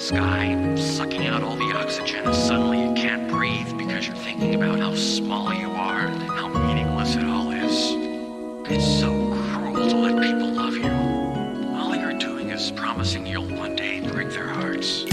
sky, sucking out all the oxygen, and suddenly you can't breathe because you're thinking about how small you are and how meaningless it all is. It's so cruel to let people love you. All you're doing is promising you'll one day break their hearts.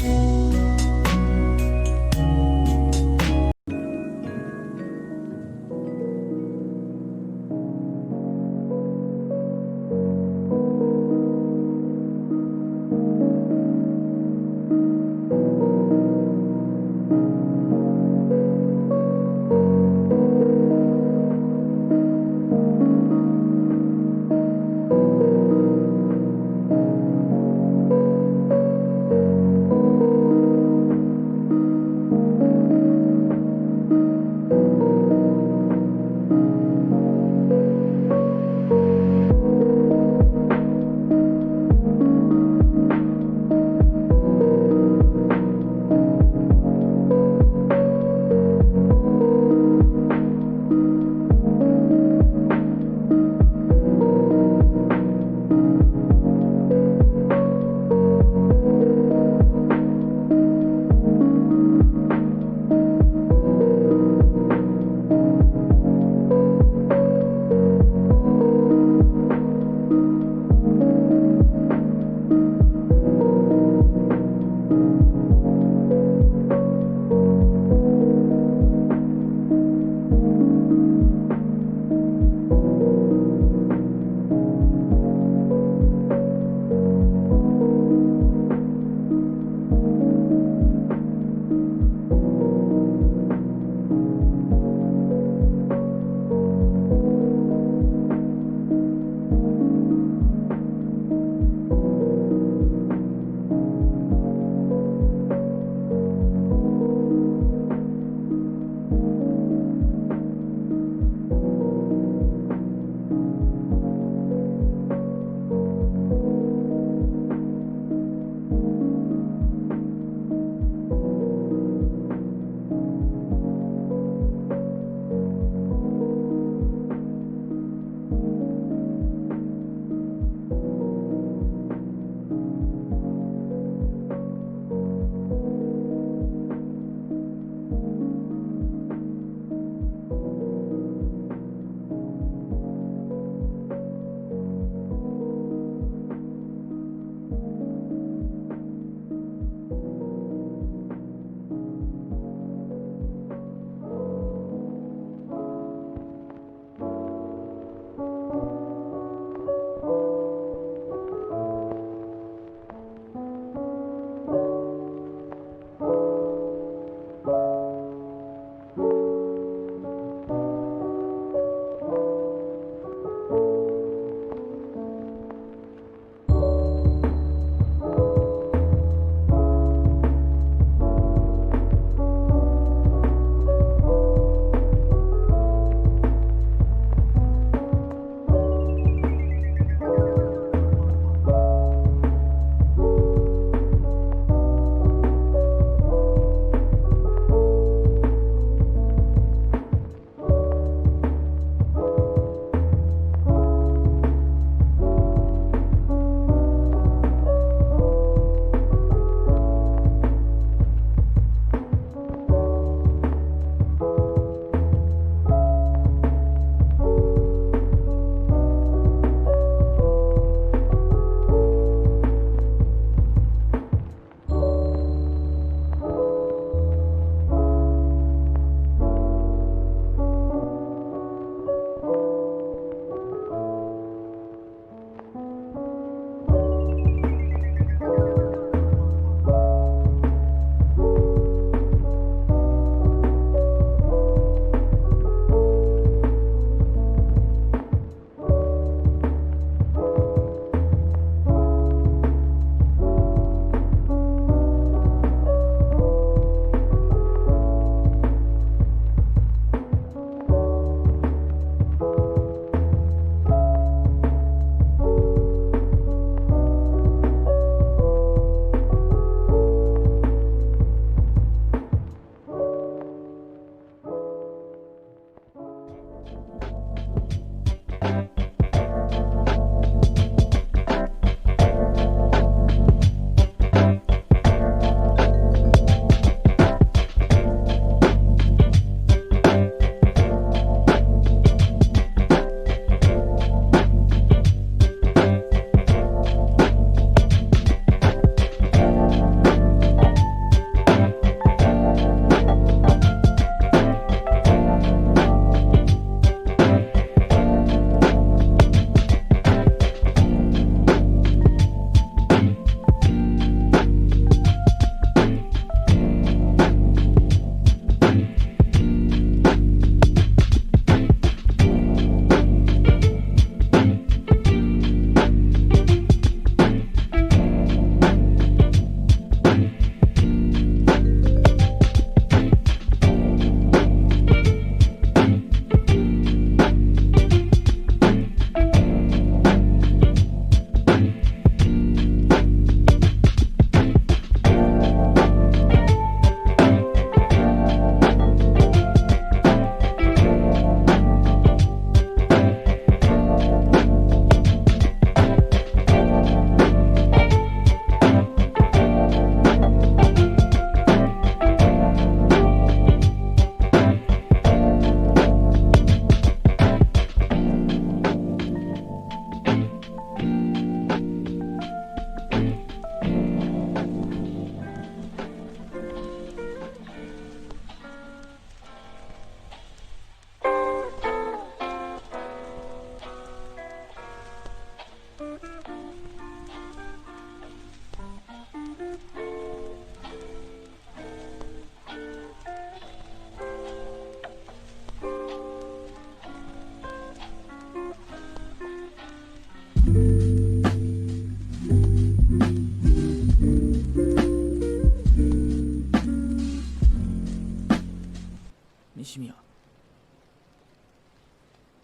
西宮、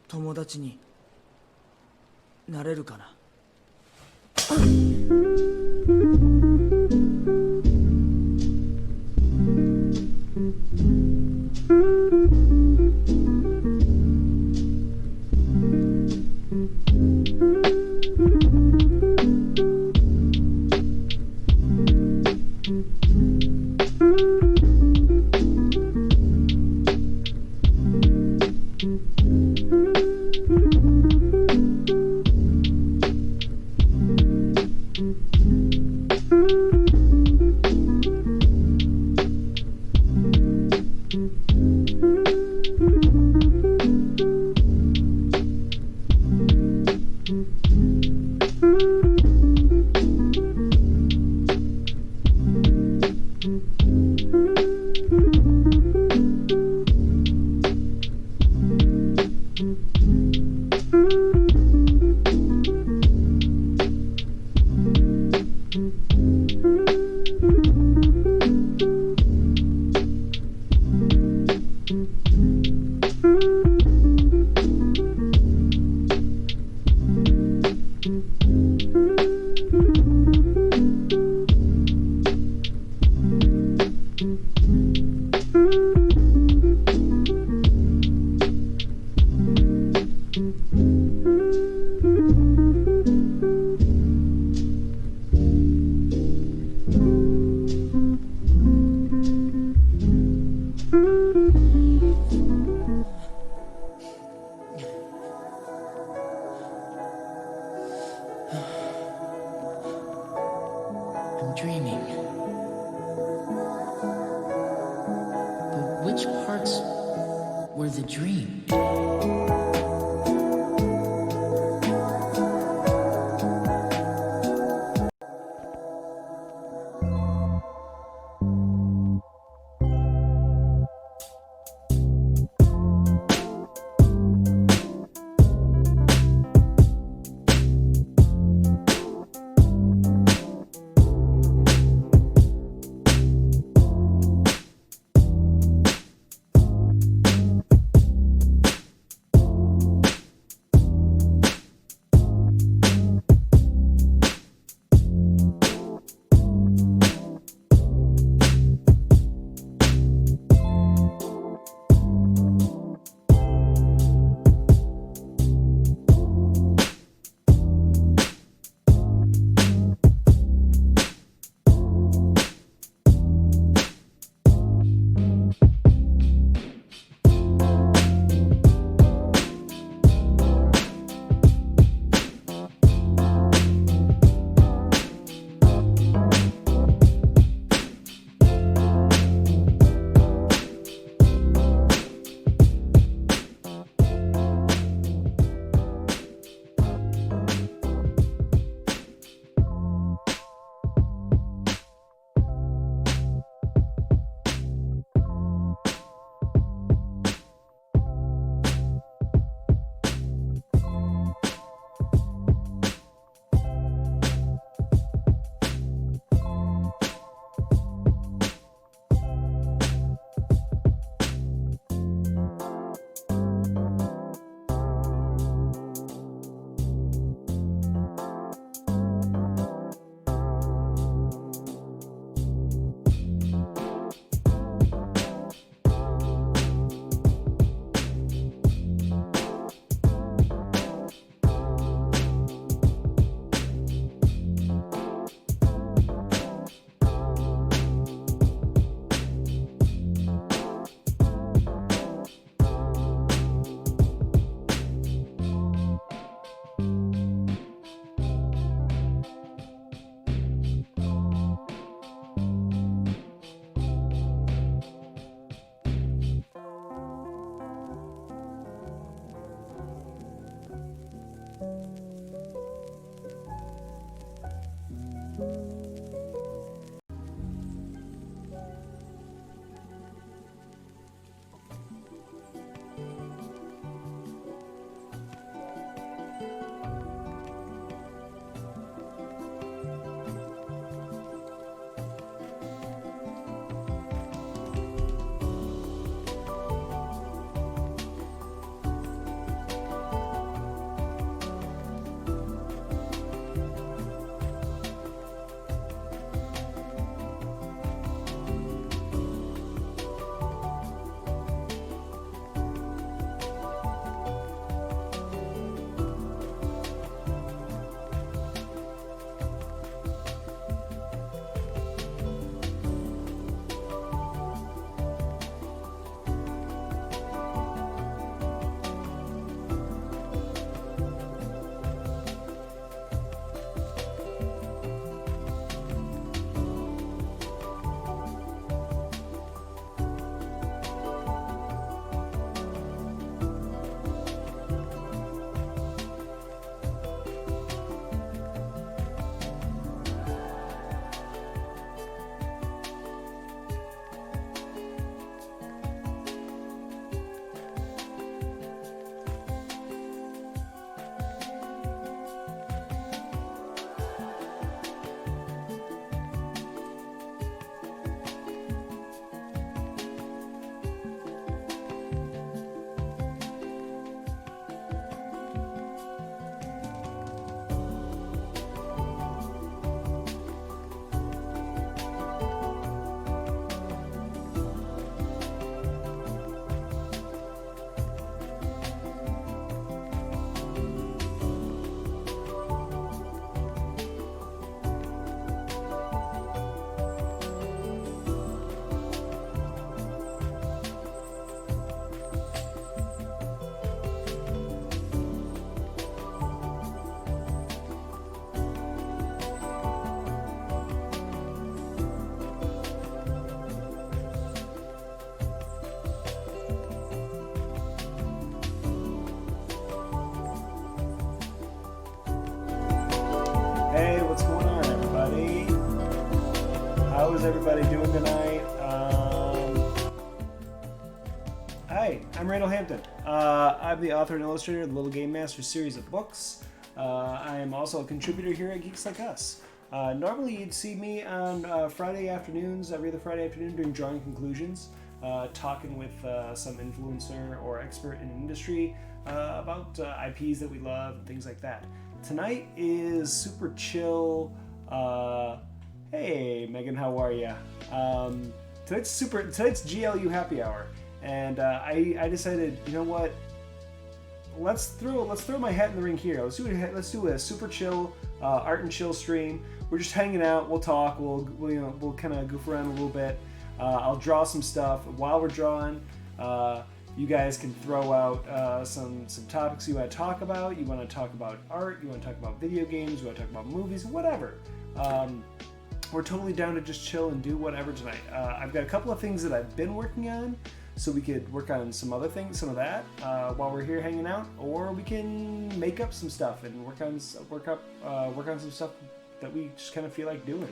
友達になれるかな。I'm dreaming. But which parts were the dream? How is everybody doing tonight? Hi, I'm Randall Hampton. I'm the author and illustrator of the Little Game Master series of books. I am also a contributor here at Geeks Like Us. Normally you'd see me on Friday afternoons, every other Friday afternoon doing Drawing Conclusions, talking with some influencer or expert in industry about IPs that we love and things like that. Tonight is super chill. Hey Megan, how are ya? Tonight's GLU happy hour, and I decided, you know what? Let's throw my hat in the ring here. Let's do a super chill art and chill stream. We're just hanging out. We'll talk. We'll kind of goof around a little bit. I'll draw some stuff while we're drawing. You guys can throw out some topics you want to talk about. You want to talk about art. You want to talk about video games. You want to talk about movies. Whatever. We're totally down to just chill and do whatever tonight. I've got a couple of things that I've been working on, so we could work on some other things, some of that, while we're here hanging out, or we can make up some stuff and work on some stuff that we just kind of feel like doing.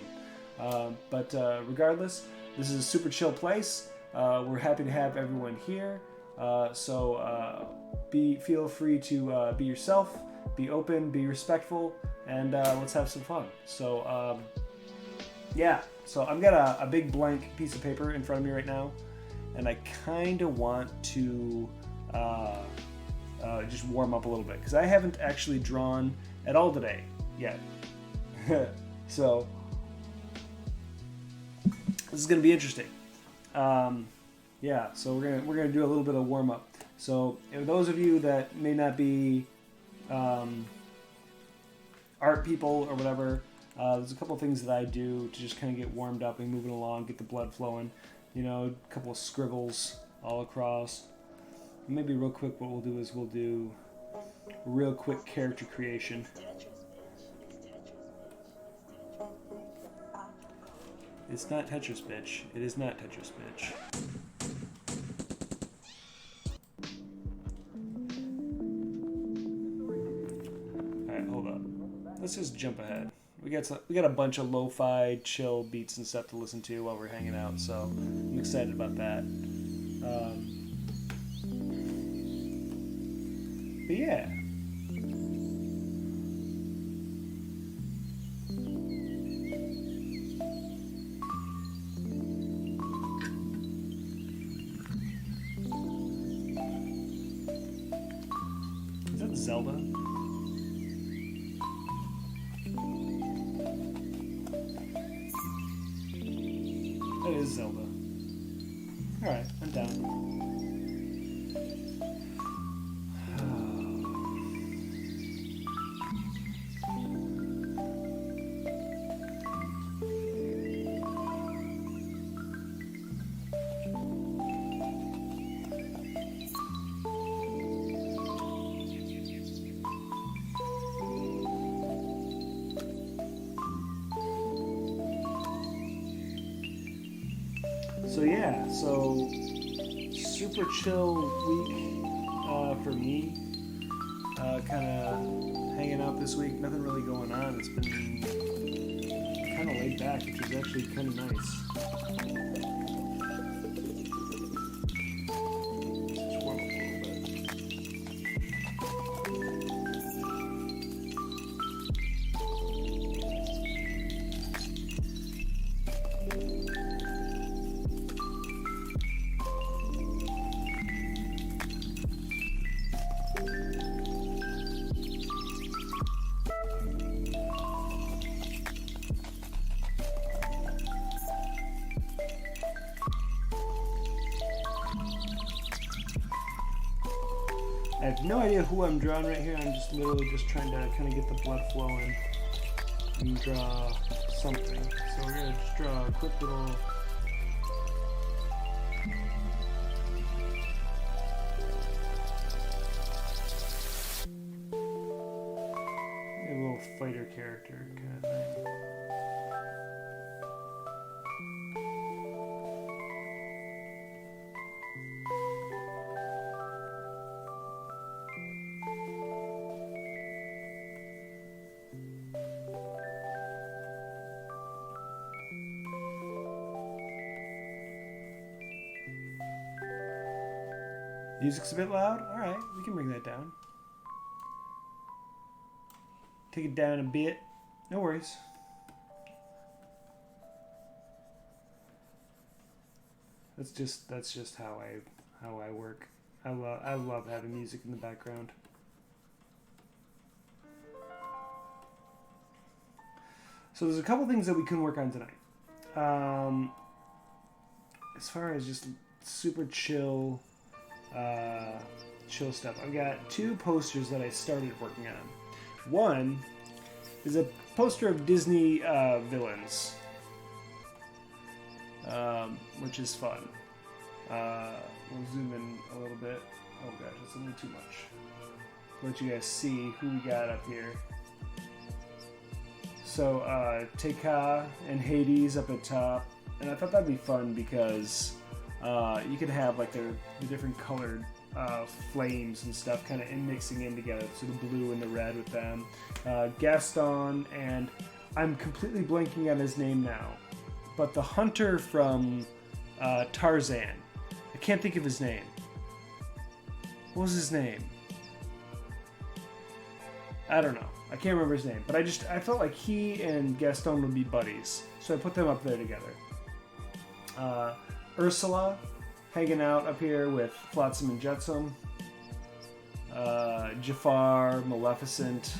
But regardless, this is a super chill place. We're happy to have everyone here. So feel free to be yourself, be open, be respectful, and let's have some fun. So yeah, so I've got a big blank piece of paper in front of me right now, and I kind of want to just warm up a little bit because I haven't actually drawn at all today yet. So this is going to be interesting. Yeah, so we're gonna do a little bit of warm up. So those of you that may not be art people or whatever, there's a couple of things that I do to just kind of get warmed up and moving along, get the blood flowing. You know, a couple of scribbles all across. Maybe real quick, what we'll do is we'll do real quick character creation. It's not Tetris, bitch. It is not Tetris, bitch. Alright, hold up. Let's just jump ahead. We got a bunch of lo-fi, chill beats and stuff to listen to while we're hanging out, so I'm excited about that. But yeah. Is that Zelda? That is Zelda. Alright, I'm down. So yeah, so super chill week for me. Kind of hanging out this week. Nothing really going on. It's been kind of laid back, which is actually kind of nice. Just warm up a little bit. I have no idea who I'm drawing right here. I'm just literally just trying to kind of get the blood flowing and draw something. So we're gonna just draw a quick little. A little fighter character kind of thing. Music's a bit loud? Alright, we can bring that down. Take it down a bit. No worries. That's just how I work. I love having music in the background. So there's a couple things that we can work on tonight. As far as just super chill stuff, I've got 2 posters that I started working on. One is a poster of Disney villains, which is fun. We'll zoom in a little bit. Oh gosh, that's a little too much. Let you guys see who we got up here. So Tekka and Hades up at top, and I thought that'd be fun because you could have like the different colored flames and stuff kind of mixing in together. So the blue and the red with them. Gaston, and I'm completely blanking on his name now, but the hunter from Tarzan. I can't think of his name. What was his name? I don't know. I can't remember his name, but I felt like he and Gaston would be buddies, so I put them up there together. Ursula, hanging out up here with Flotsam and Jetsam. Jafar, Maleficent.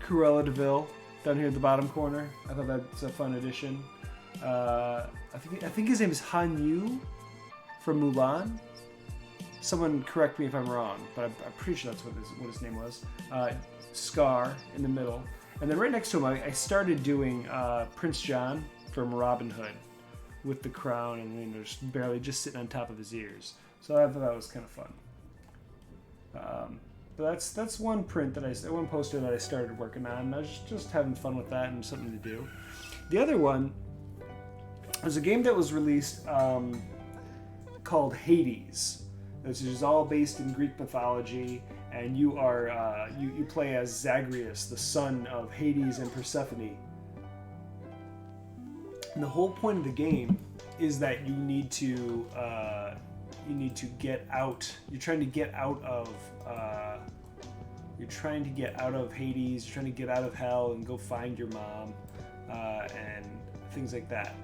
Cruella de Vil down here at the bottom corner. I thought that's a fun addition. I think his name is Han Yu from Mulan. Someone correct me if I'm wrong, but I'm pretty sure that's what his name was. Scar in the middle, and then right next to him, I started doing Prince John from Robin Hood with the crown and just barely sitting on top of his ears. So I thought that was kind of fun. But that's one one poster that I started working on. I was just having fun with that and something to do. The other one was a game that was released called Hades, which is all based in Greek mythology, and you are you play as Zagreus, the son of Hades and Persephone. And the whole point of the game is that you need to get out. You're trying to get out of Hades. You're trying to get out of hell and go find your mom and things like that.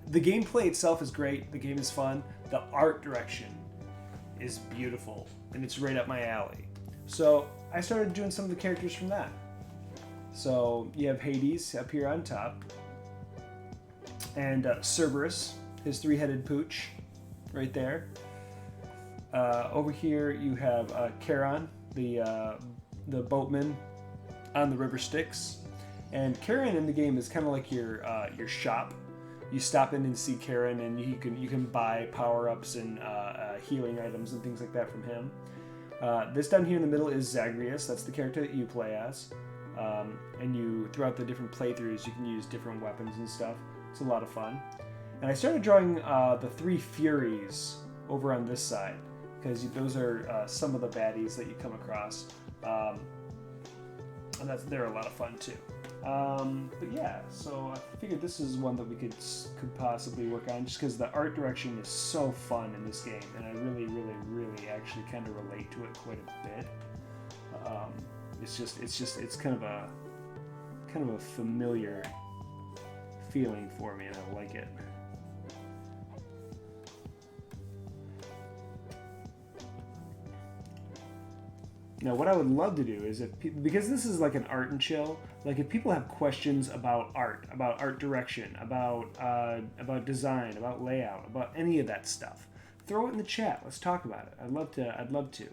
The gameplay itself is great. The game is fun. The art direction is beautiful, and it's right up my alley. So I started doing some of the characters from that. So you have Hades up here on top, and Cerberus, his 3-headed pooch, right there. Over here you have Charon, the boatman on the river Styx, and Charon in the game is kind of like your shop. You stop in and see Charon, and you can buy power-ups and healing items and things like that from him. This down here in the middle is Zagreus. That's the character that you play as. And throughout the different playthroughs, you can use different weapons and stuff. It's a lot of fun. And I started drawing the 3 Furies over on this side, because those are some of the baddies that you come across. And they're a lot of fun too. But yeah, so I figured this is one that we could possibly work on, just because the art direction is so fun in this game, and I really, really, really actually kind of relate to it quite a bit. It's kind of a familiar feeling for me, and I like it. Now, what I would love to do is, because this is like an art and chill, like if people have questions about art direction, about design, about layout, about any of that stuff, throw it in the chat. Let's talk about it. I'd love to.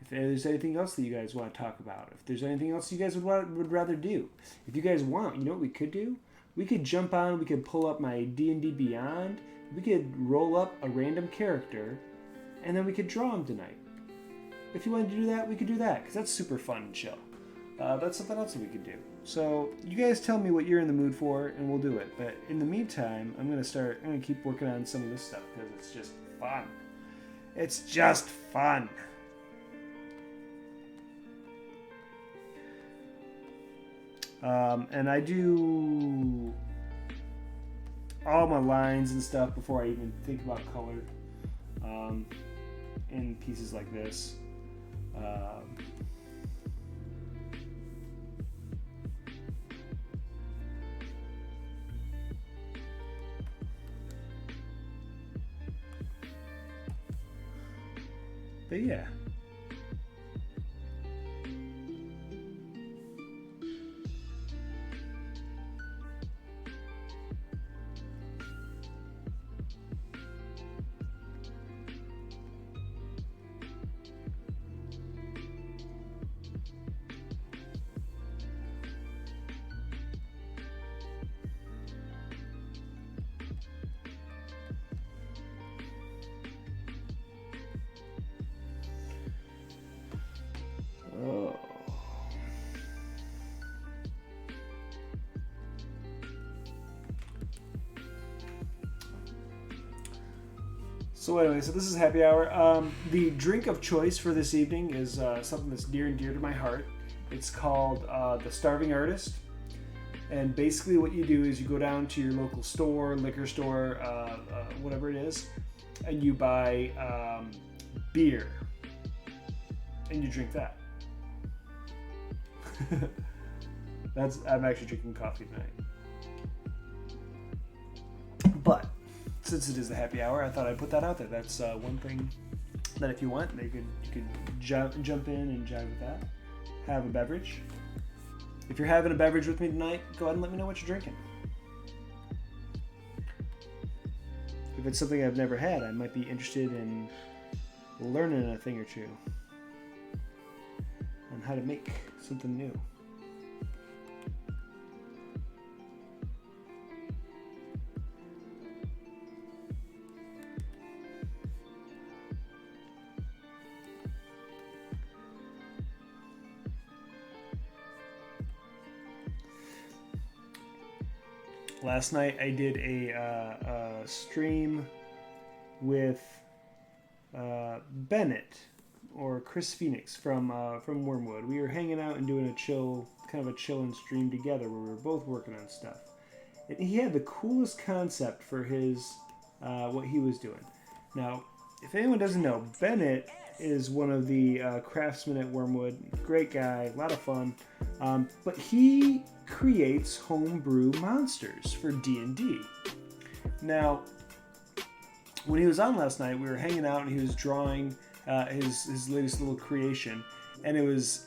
If there's anything else that you guys want to talk about, if there's anything else you guys would rather do, if you guys want, you know what we could do? We could jump on. We could pull up my D&D Beyond. We could roll up a random character, and then we could draw him tonight. If you wanted to do that, we could do that, because that's super fun and chill. That's something else that we could do. So you guys tell me what you're in the mood for, and we'll do it. But in the meantime, I'm gonna keep working on some of this stuff, because it's just fun. It's just fun. And I do all my lines and stuff before I even think about color in pieces like this. But yeah. Oh. So anyway, so this is happy hour. The drink of choice for this evening is something that's near and dear to my heart. It's called the Starving Artist. And basically what you do is you go down to your local store, liquor store, whatever it is, and you buy beer. And you drink that. I'm actually drinking coffee tonight. But since it is the happy hour, I thought I'd put that out there. That's one thing that if you want, you could jump in and jive with that. Have a beverage. If you're having a beverage with me tonight, go ahead and let me know what you're drinking. If it's something I've never had, I might be interested in learning a thing or two on how to make something new. Last night I did a stream with Bennett or Chris Phoenix from Wormwood. We were hanging out and doing a chill and stream together where we were both working on stuff. And he had the coolest concept for his what he was doing. Now, if anyone doesn't know, Bennett is one of the craftsmen at Wormwood. Great guy, a lot of fun. But he creates homebrew monsters for D&D. Now, when he was on last night, we were hanging out and he was drawing his latest little creation, and it was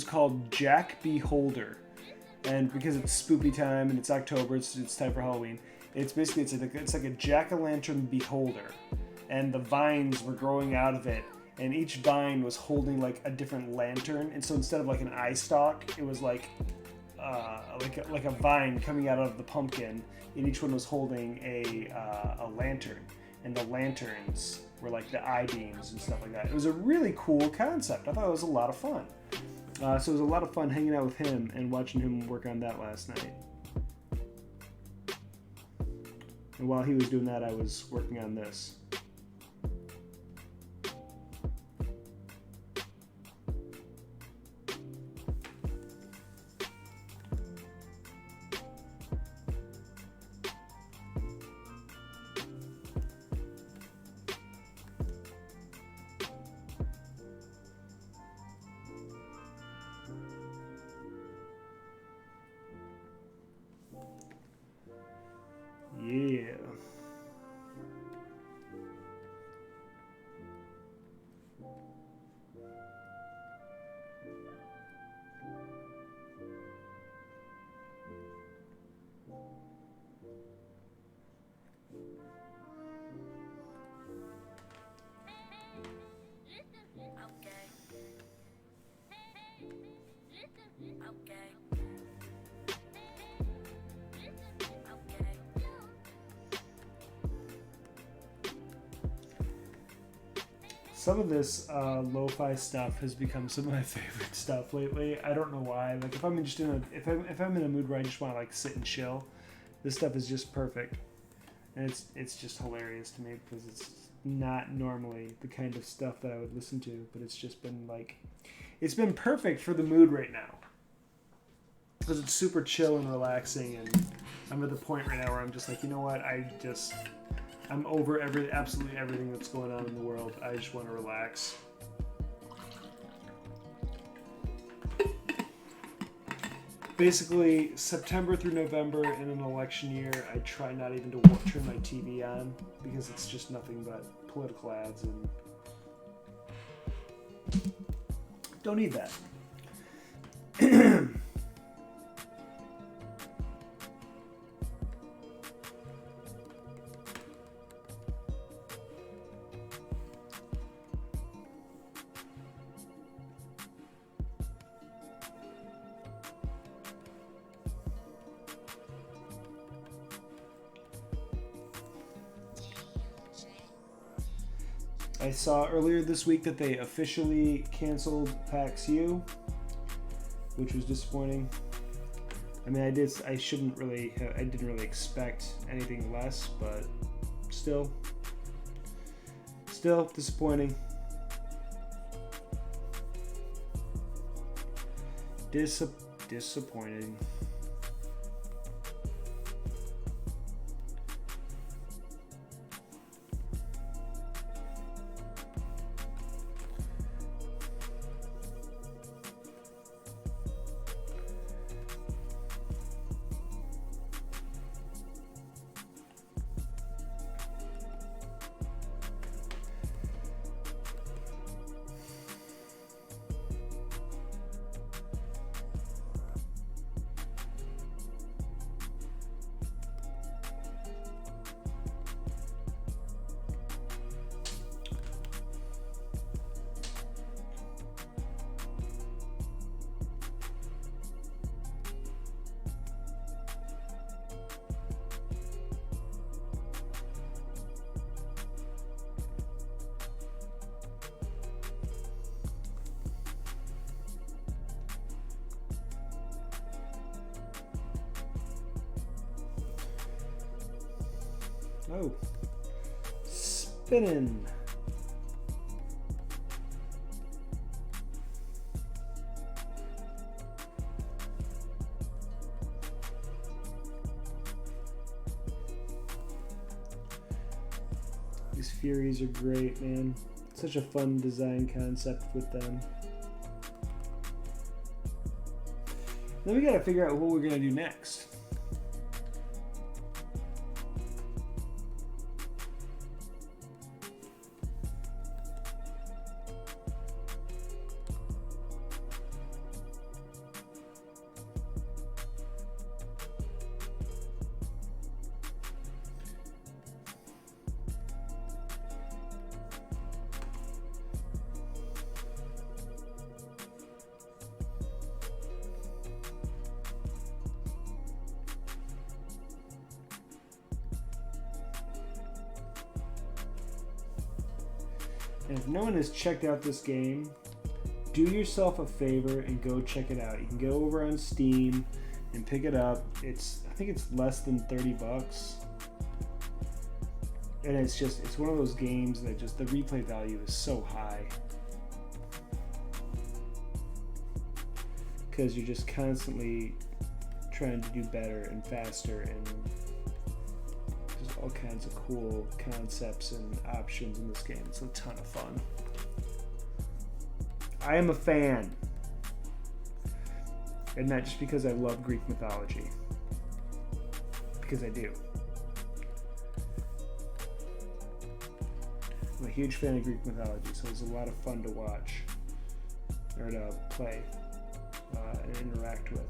called Jack Beholder. And because it's spoopy time and it's October, it's time for Halloween. It's like a jack-o'-lantern beholder, and the vines were growing out of it, and each vine was holding like a different lantern. And so instead of like an eye stalk, it was like a vine coming out of the pumpkin, and each one was holding a lantern, and the lanterns were like the eye beams and stuff like that. It was a really cool concept. I thought it was a lot of fun. So it was a lot of fun hanging out with him and watching him work on that last night. And while he was doing that, I was working on this. Yeah. Some of this lo-fi stuff has become some of my favorite stuff lately. I don't know why. Like if I'm in a mood where I just want to like sit and chill, this stuff is just perfect, and it's just hilarious to me because it's not normally the kind of stuff that I would listen to, but it's just been like, it's been perfect for the mood right now. because it's super chill and relaxing, and I'm at the point right now where I'm just like, you know what, I'm over absolutely everything that's going on in the world. I just want to relax. Basically, September through November in an election year, I try not even to turn my TV on because it's just nothing but political ads, and don't need that. I saw earlier this week that they officially canceled PAX U, which was disappointing. I mean, I didn't really expect anything less, but still disappointing. Disappointing. Oh, spinning. These Furies are great, man. Such a fun design concept with them. Then we gotta figure out what we're gonna do next. And if no one has checked out this game, do yourself a favor and go check it out. You can go over on Steam and pick it up. I think it's less than $30. And it's one of those games that just the replay value is so high. Because you're just constantly trying to do better and faster, and there's all kinds of cool concepts and options in this game. It's a ton of fun. I am a fan. And not just because I love Greek mythology. Because I do. I'm a huge fan of Greek mythology, so it's a lot of fun to watch or to play and interact with.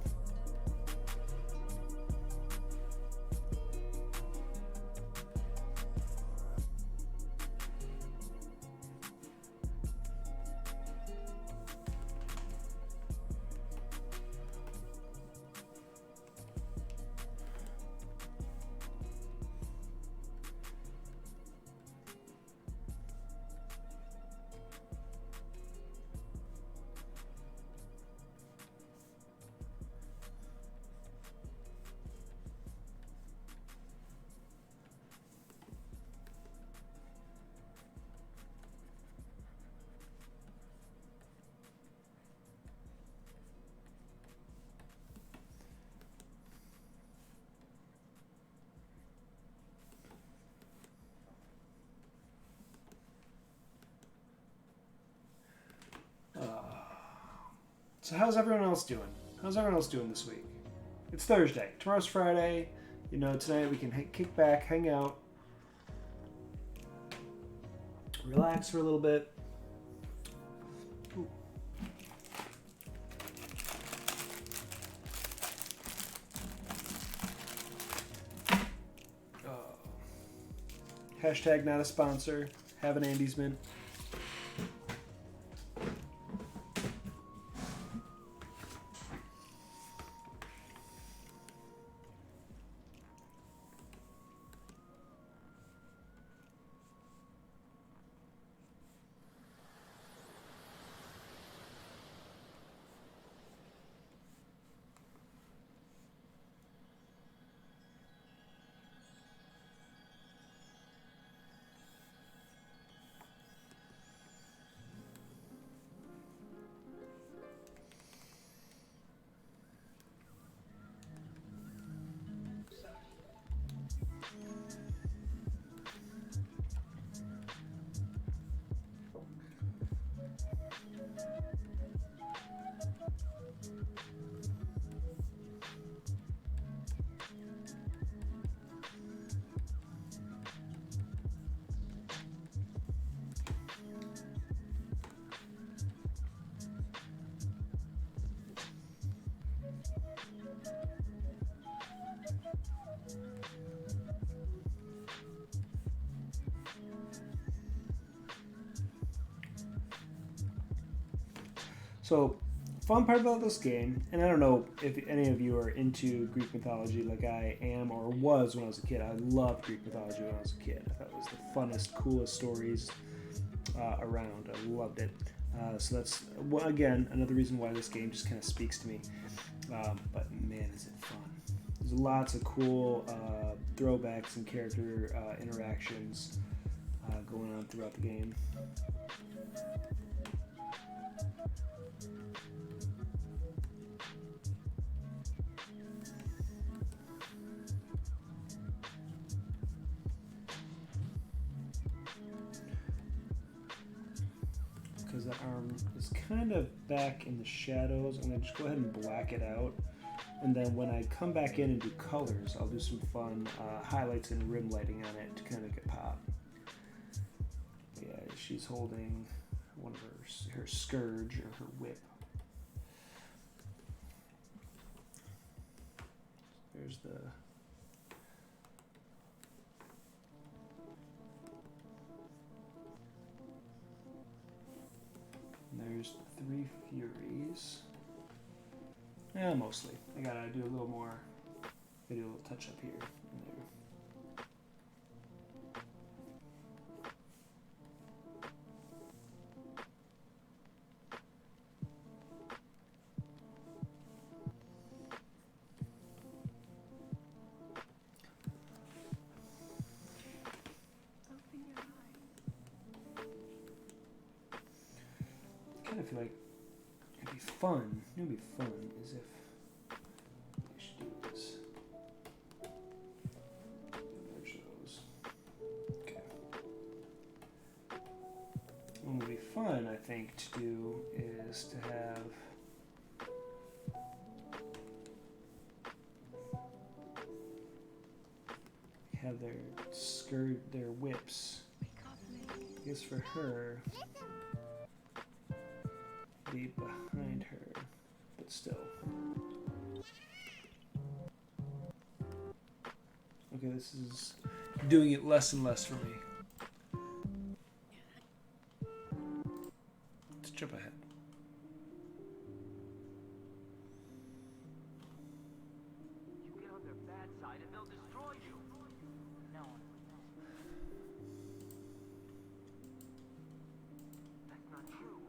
So how's everyone else doing? How's everyone else doing this week? It's Thursday. Tomorrow's Friday. You know, tonight we can kick back, hang out, relax for a little bit. Ooh. Hashtag not a sponsor. Have an Andy's Mint. So, fun part about this game, and I don't know if any of you are into Greek mythology like I am or was when I was a kid. I loved Greek mythology when I was a kid. I thought it was the funnest, coolest stories around. I loved it. So that's, again, another reason why this game just kind of speaks to me. But man, is it fun. There's lots of cool throwbacks and character interactions going on throughout the game. Because the arm is kind of back in the shadows. I'm going to just go ahead and black it out. And then when I come back in and do colors, I'll do some fun highlights and rim lighting on it to kind of make it pop. Yeah, she's holding one of her scourge or her whip. There's the... There's the three Furies. Yeah, mostly. I gotta do a little more. I do a little touch up here and there. I kind of feel like it'd be fun. It would be fun is if I should do this. Merge those. Okay. What would be fun, I think, to do is to have their whips. I guess for her. Be behind her, but still. Okay, this is doing it less and less for me. Let's jump ahead. You get on their bad side and they'll destroy you. No. That's not true.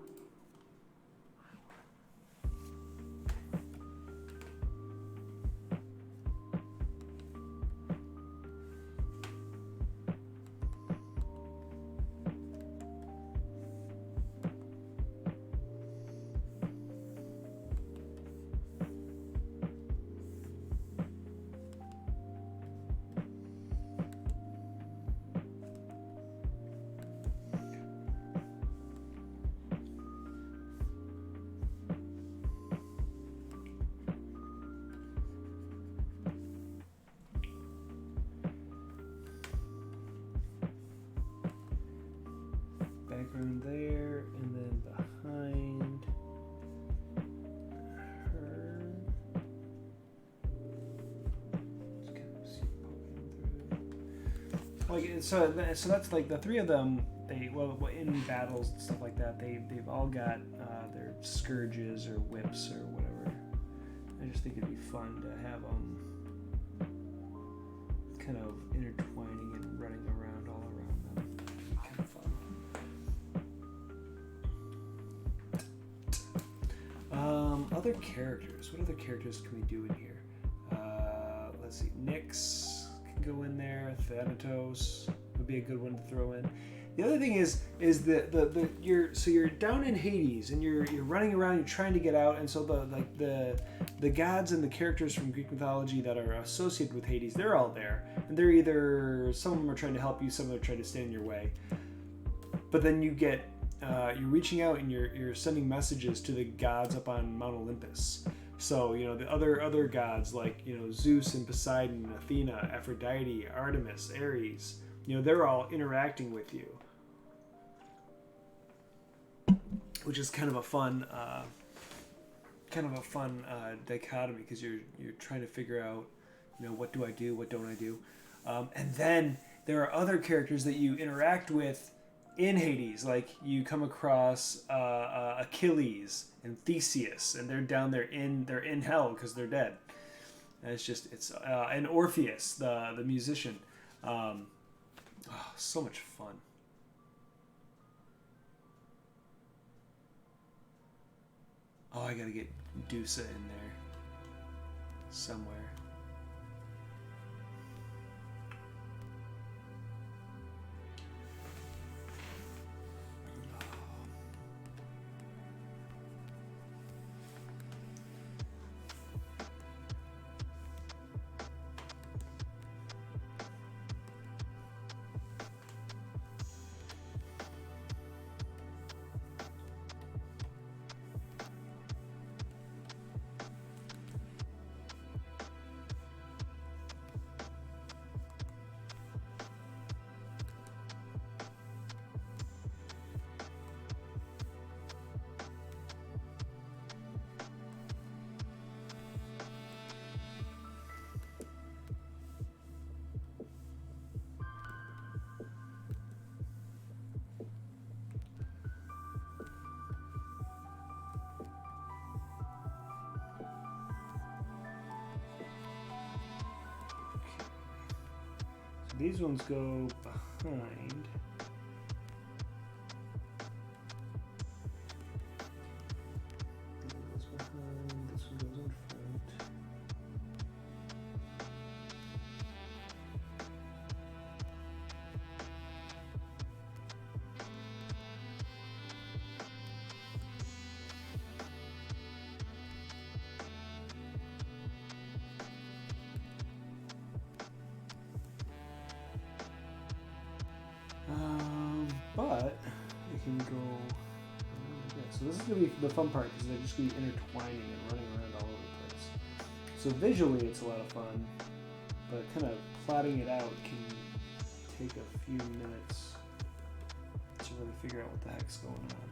So that's like the three of them. In battles and stuff like that, they've all got their scourges or whips or whatever. I just think it'd be fun to have them kind of intertwining and running around all around them. It'd be kind of fun. Other characters. What other characters can we do in here? Let's see. Nyx can go in there. Thanatos would be a good one to throw in. The other thing is you're down in Hades and you're running around, you're trying to get out, and so the gods and the characters from Greek mythology that are associated with Hades, they're all there, and they're either, some of them are trying to help you, some of them are trying to stand in your way. But then you get you're reaching out and you're sending messages to the gods up on Mount Olympus. So the other gods like Zeus and Poseidon, Athena, Aphrodite, Artemis, Ares. They're all interacting with you, which is kind of a fun dichotomy, because you're trying to figure out, what do I do, what don't I do, and then there are other characters that you interact with in Hades, like you come across Achilles and Theseus, and they're down there they're in hell because they're dead. And it's and Orpheus, the musician. Oh, so much fun. Oh, I gotta get Dusa in there somewhere. These ones go behind. This goes behind, this one goes in front. But it can go. Yeah, so this is gonna be the fun part, because they're just gonna be intertwining and running around all over the place. So visually, it's a lot of fun, but kind of plotting it out can take a few minutes to really figure out what the heck's going on.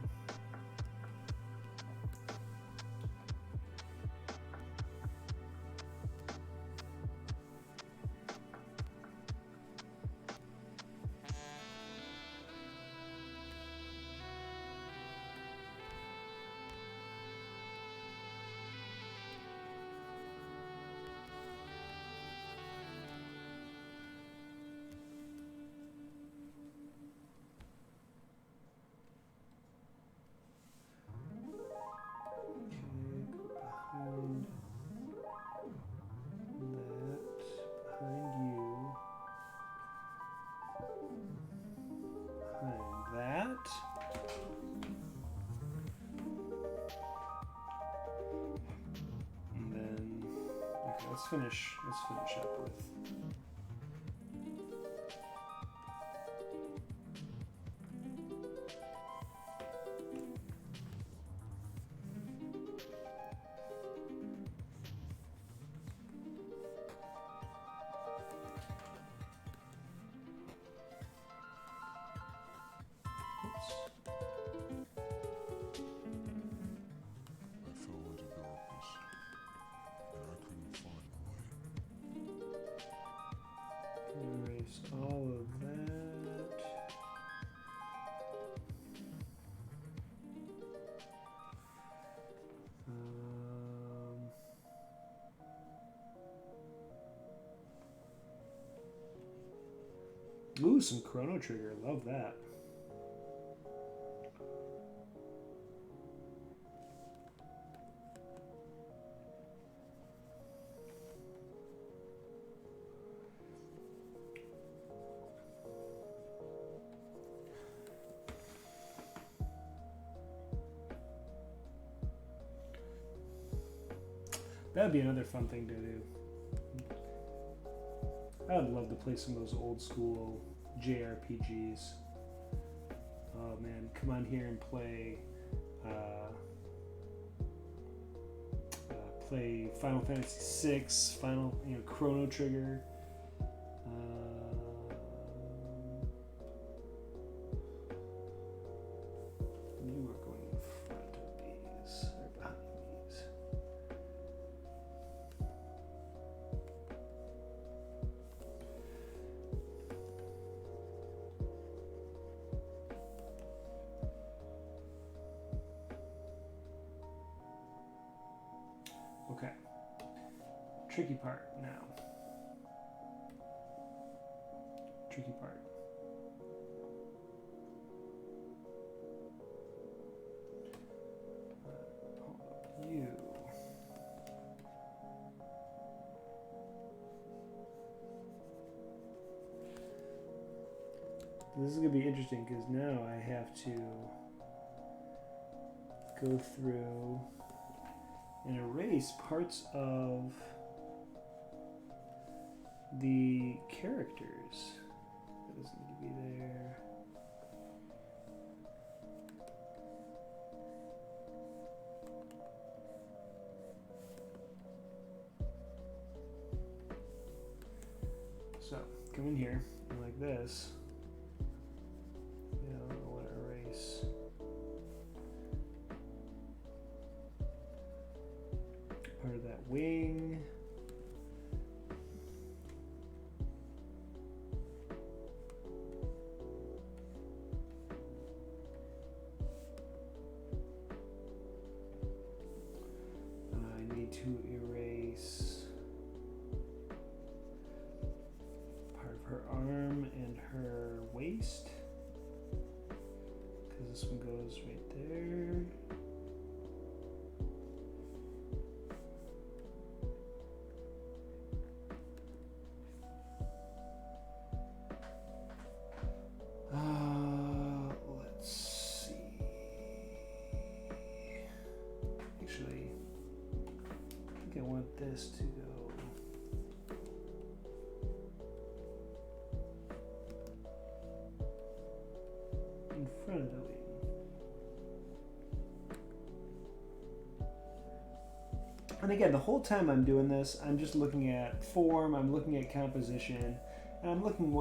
Let's finish up with. Ooh, some Chrono Trigger. Love that. That'd be another fun thing to do. I'd love to play some of those old school JRPGs. Oh man, come on here and play play Final Fantasy VI, Chrono Trigger. You are going in front of these or behind these. Okay. Tricky part now. Tricky part. Hold up you. This is going to be interesting because now I have to go through and erase parts of the characters. That doesn't need to be there. So, come in here, and like this. I want to erase. Part of that wing. I need to erase part of her arm and her waist, because this one goes right there. Let's see. Actually, I think I want this to go in front of the wing. And again, the whole time I'm doing this, I'm just looking at form, I'm looking at composition, and I'm looking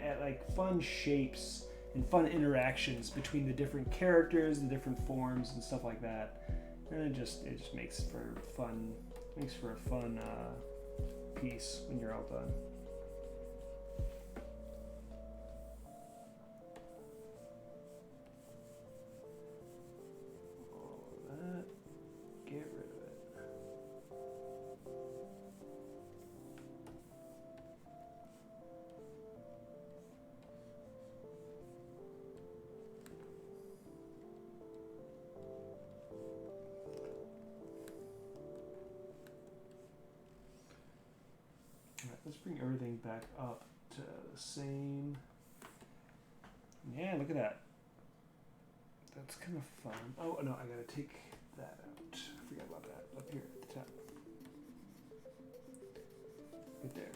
at like fun shapes and fun interactions between the different characters, the different forms, and stuff like that. And it just makes for a fun piece when you're all done. All of that, get rid of it. Alright, let's bring everything back up to the same. Yeah, look at that. That's kind of fun. Oh, no, I gotta take that out. I forgot about that. Up here at the top. Right there.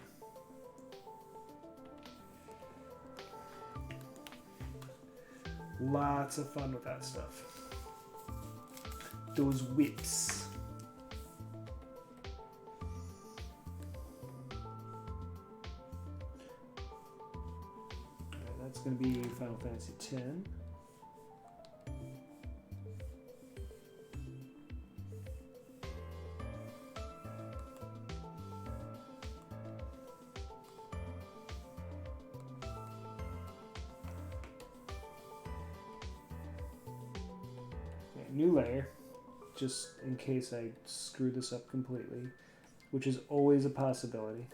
Lots of fun with that stuff. Those whips. Alright, that's going to be Final Fantasy X. New layer, just in case I screw this up completely, which is always a possibility.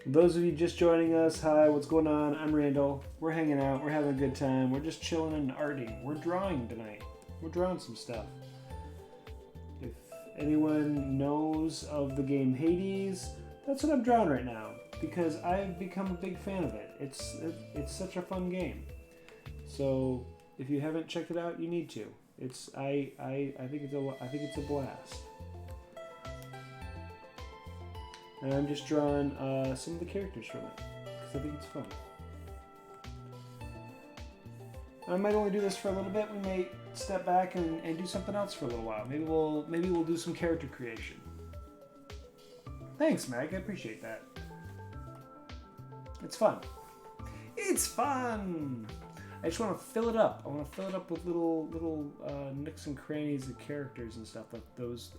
Those of you just joining us, hi, what's going on? I'm Randall. We're hanging out. We're having a good time. We're just chilling and arting. We're drawing tonight. We're drawing some stuff. If anyone knows of the game Hades, that's what I'm drawing right now because I've become a big fan of it. It's such a fun game. So if you haven't checked it out, you need to. I think it's a blast. And I'm just drawing some of the characters from it because I think it's fun. I might only do this for a little bit. We may step back and do something else for a little while. Maybe we'll do some character creation. Thanks, Meg. I appreciate that. It's fun. It's fun. I just want to fill it up. I want to fill it up with little nooks and crannies of characters and stuff like those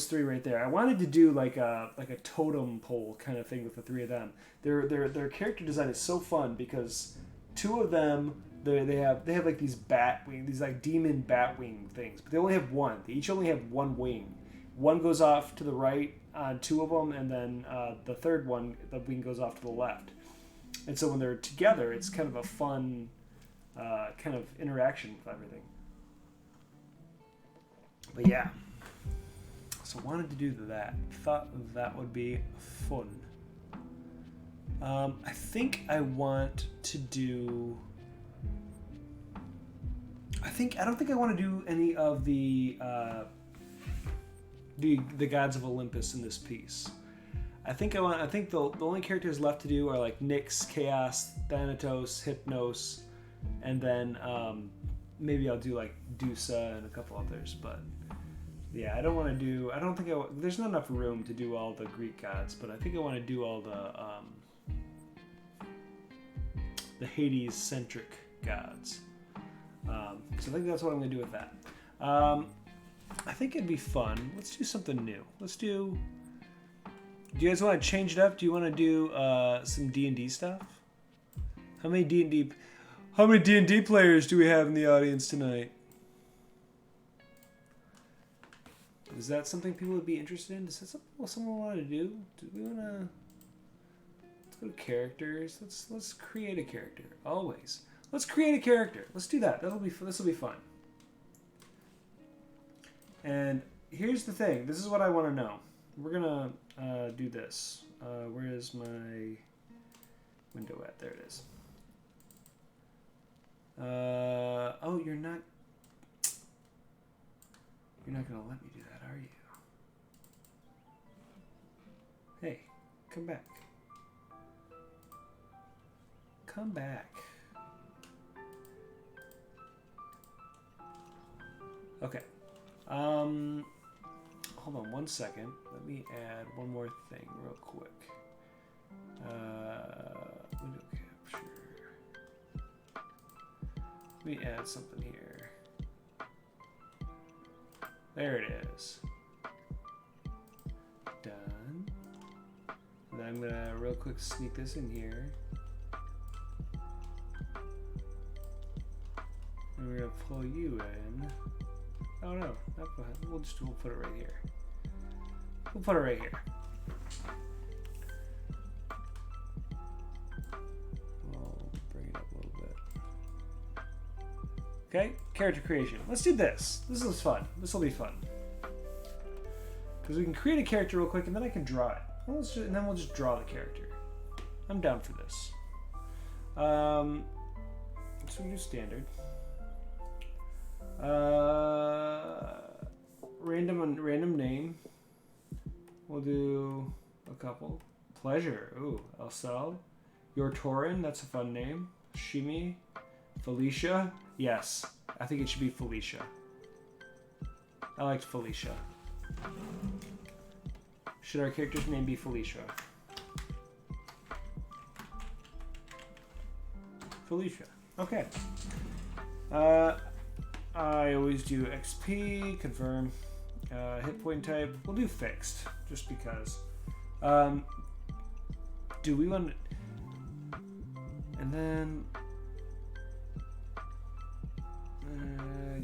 three right there. I wanted to do like a totem pole kind of thing with the three of them. Their character design is so fun because two of them they have like these bat wing, these like demon bat wing things, but they only have one. They each only have one wing. One goes off to the right on two of them, and then the third one, the wing goes off to the left. And so when they're together, it's kind of a fun kind of interaction with everything. But yeah. So I wanted to do that. Thought that would be fun. I think I want to do. I don't think I want to do any of the gods of Olympus in this piece. I think the only characters left to do are like Nyx, Chaos, Thanatos, Hypnos, and then maybe I'll do like Dusa and a couple others, but. Yeah, I don't think there's not enough room to do all the Greek gods, but I think I want to do all the Hades-centric gods. So I think that's what I'm going to do with that. I think it'd be fun. Let's do something new. Do you guys want to change it up? Do you want to do some D&D stuff? How many D&D players do we have in the audience tonight? Is that something people would be interested in? Is that something someone want to do? Do we want to? Let's go to characters. Let's create a character. Always. Let's create a character. Let's do that. This will be fun. And here's the thing. This is what I want to know. We're gonna do this. Where is my window at? There it is. Oh, you're not gonna let me do that, are you? Hey, come back. Come back. Okay. Hold on one second. Let me add one more thing real quick. Window capture. Let me add something here. There it is. Done. And then I'm gonna real quick sneak this in here. And we're gonna pull you in. Oh no, we'll put it right here. We'll put it right here. We'll bring it up a little bit. Okay, character creation. Let's do this. This is fun. This will be fun. Because we can create a character real quick and then I can draw it. And then we'll just draw the character. I'm down for this. So we do standard. Random name. We'll do a couple. Pleasure. Ooh, Elsel. Your Torin. That's a fun name. Shimi. Felicia. Yes, I think it should be Felicia. I liked Felicia. Should our character's name be Felicia? Felicia. Okay. I always do XP, confirm, hit point type. We'll do fixed, just because. Do we want... And then...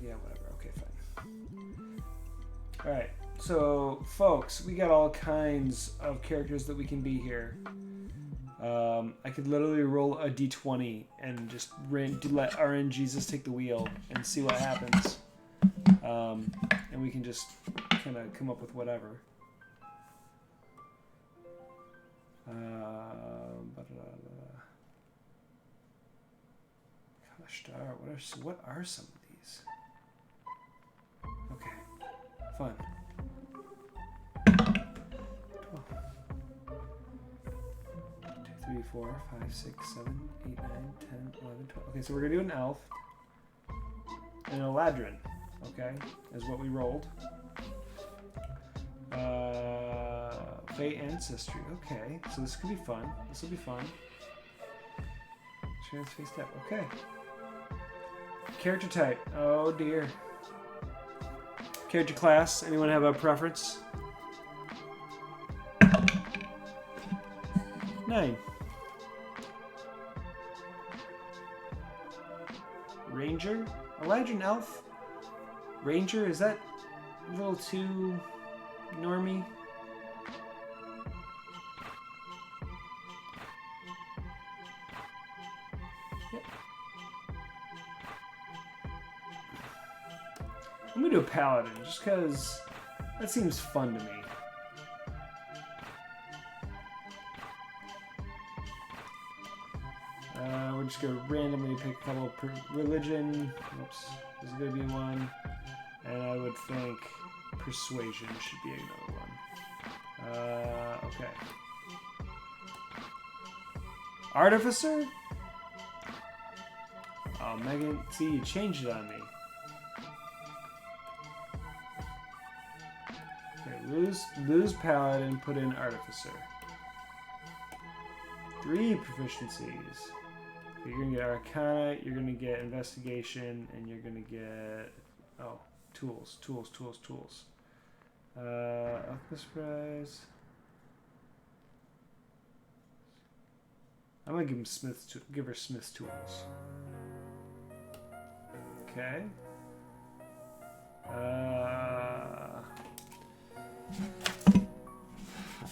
yeah, whatever. Okay, fine. Alright, So, folks, we got all kinds of characters that we can be here. I could literally roll a d20 and just let RNGesus take the wheel and see what happens. And we can just kind of come up with whatever. Gosh darn, what are some of these? Okay, fun. 2, 3, 4, 5, 6, 7, 8, 9, 10, 11, 12. Okay, so we're gonna do an elf and an Eladrin. Okay, is what we rolled. Fate Ancestry. Okay, so this could be fun. This will be fun. Transface step. Okay. Character type. Oh dear. Character class. Anyone have a preference? 9. Ranger? Eladrin Elf? Ranger? Is that a little too normie? I'm gonna do a paladin just because that seems fun to me. We're just gonna randomly pick a couple per religion. Oops, this is gonna be one, and I would think persuasion should be another one. Okay. Artificer? Oh, Megan, see, you changed it on me. Okay, lose paladin, put in artificer. 3 proficiencies. You're gonna get arcana, you're gonna get investigation, and you're gonna get tools. Alchemist prize. I'm gonna give her Smith's tools. Okay. I'm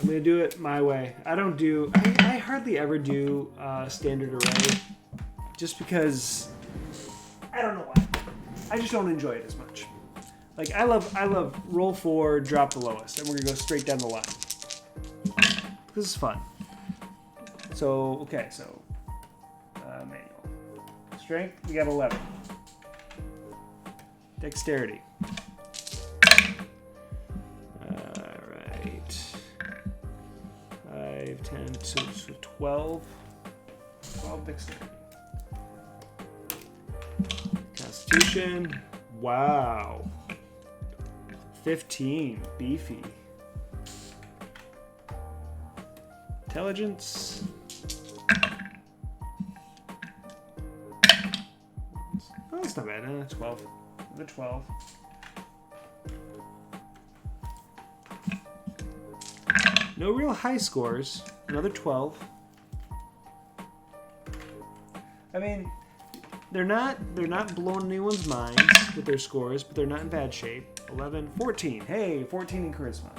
gonna do it my way. I hardly ever do standard array, just because I don't know why. I just don't enjoy it as much. Like I love roll 4, drop the lowest, and we're gonna go straight down the line because it's fun. So okay, so manual strength, we got 11. Dexterity. Alright. 5, 10, so 12. 12 dexterity. Constitution. Wow. 15. Beefy. Intelligence. Oh, that's not bad. 12. The 12. No real high scores. Another 12. I mean, they're not blowing anyone's minds with their scores, but they're not in bad shape. 11, 14. Hey, 14 in charisma.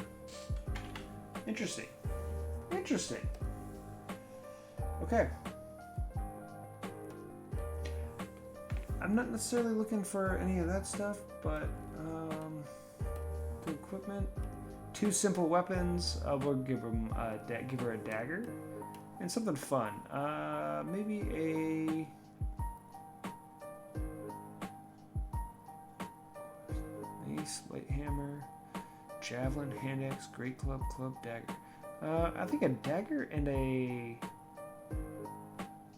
Interesting. Okay. I'm not necessarily looking for any of that stuff, but the equipment, 2 simple weapons. We'll give her a dagger and something fun. Maybe a mace, light hammer, javelin, hand axe, great club, dagger. I think a dagger and a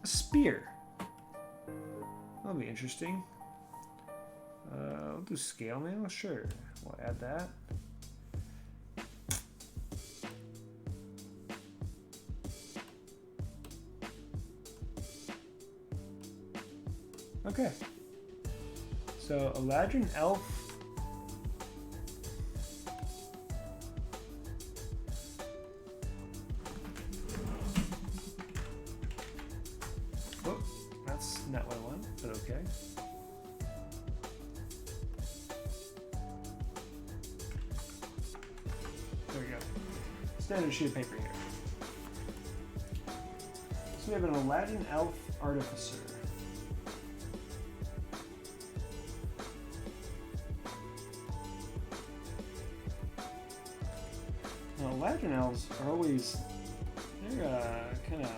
spear. That'll be interesting. We'll do scale mail, sure. We'll add that. Okay. So Eladrin Elf. Oh, that's not what I want, but okay. standard sheet of paper here. So we have an Aladdin Elf Artificer. Now, Aladdin Elves are always, they're kind of,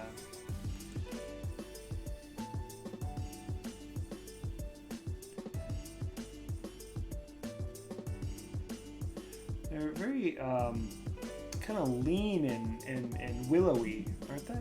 they're very kind of lean and willowy, aren't they?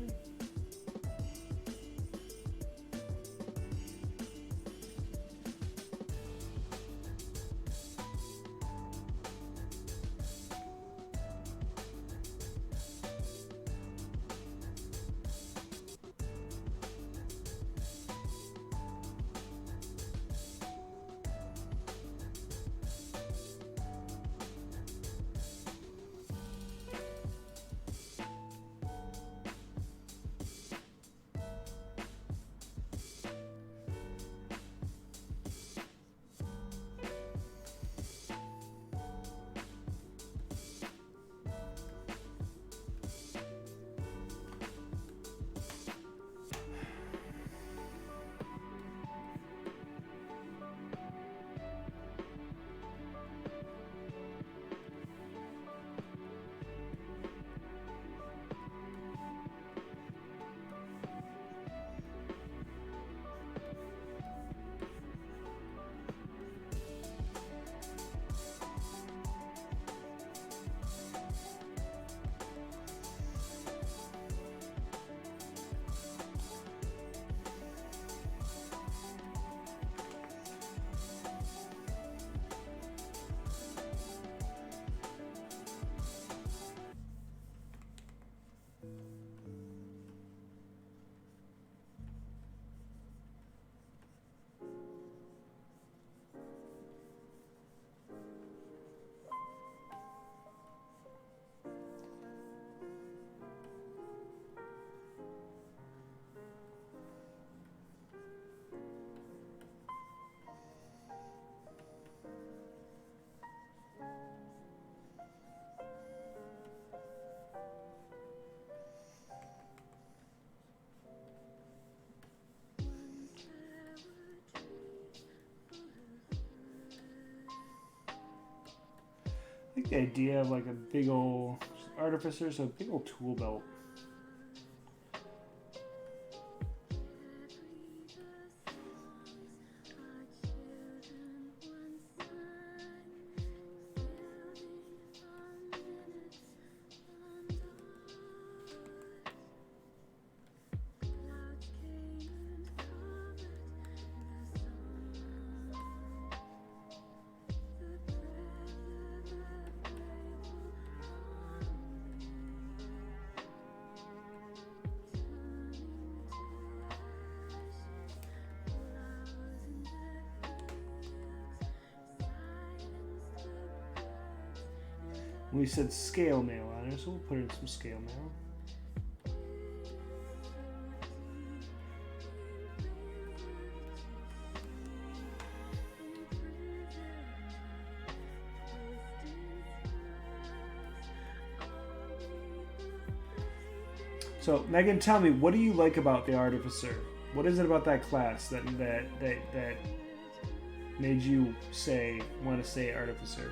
I like the idea of like a big old artificer, so a big old tool belt. We said scale mail on it, so we'll put in some scale mail. So Megan, tell me, what do you like about the Artificer? What is it about that class that made you want to say Artificer?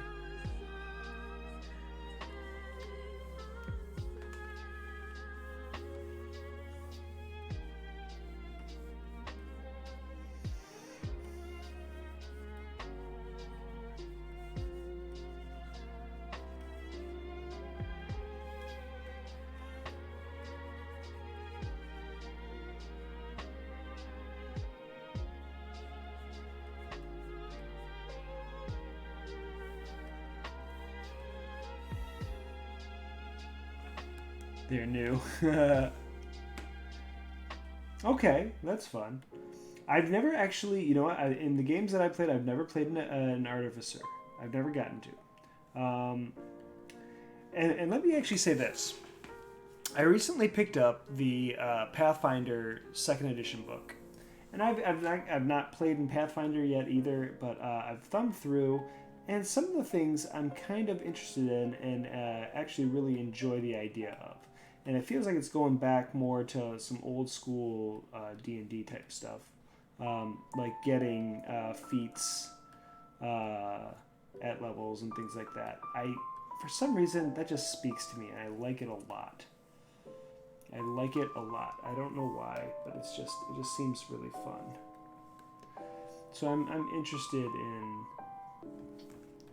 They're new. Okay, that's fun. I've never actually, in the games that I played, I've never played an Artificer. I've never gotten to. And let me actually say this. I recently picked up the Pathfinder 2nd edition book. And I've not played in Pathfinder yet either, but I've thumbed through, And some of the things I'm kind of interested in and actually really enjoy the idea of. And it feels like it's going back more to some old school D&D type stuff, like getting feats at levels and things like that. For some reason, that just speaks to me, and I like it a lot. I like it a lot. I don't know why, but it just seems really fun. So I'm interested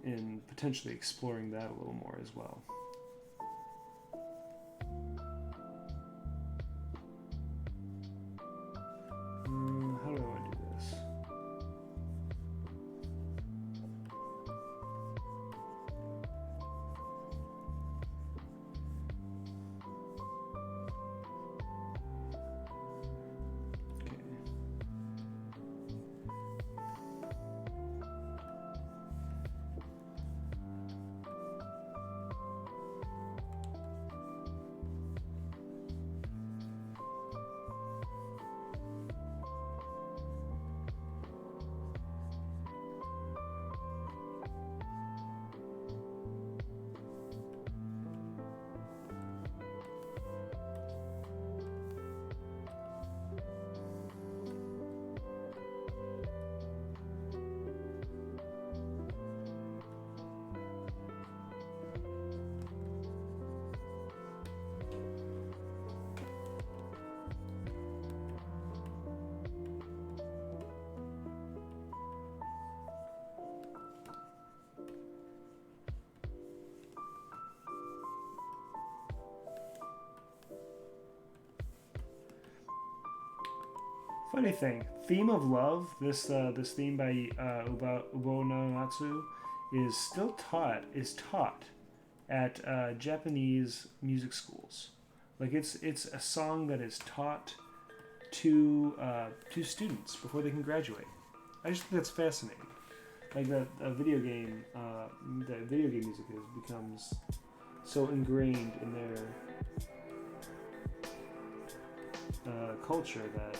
in potentially exploring that a little more as well. How do I want to do this? Okay. Funny thing, theme of love. This theme by Ubonamatsu is still taught at Japanese music schools. Like it's a song that is taught to students before they can graduate. I just think that's fascinating. Like that video game music becomes so ingrained in their culture that.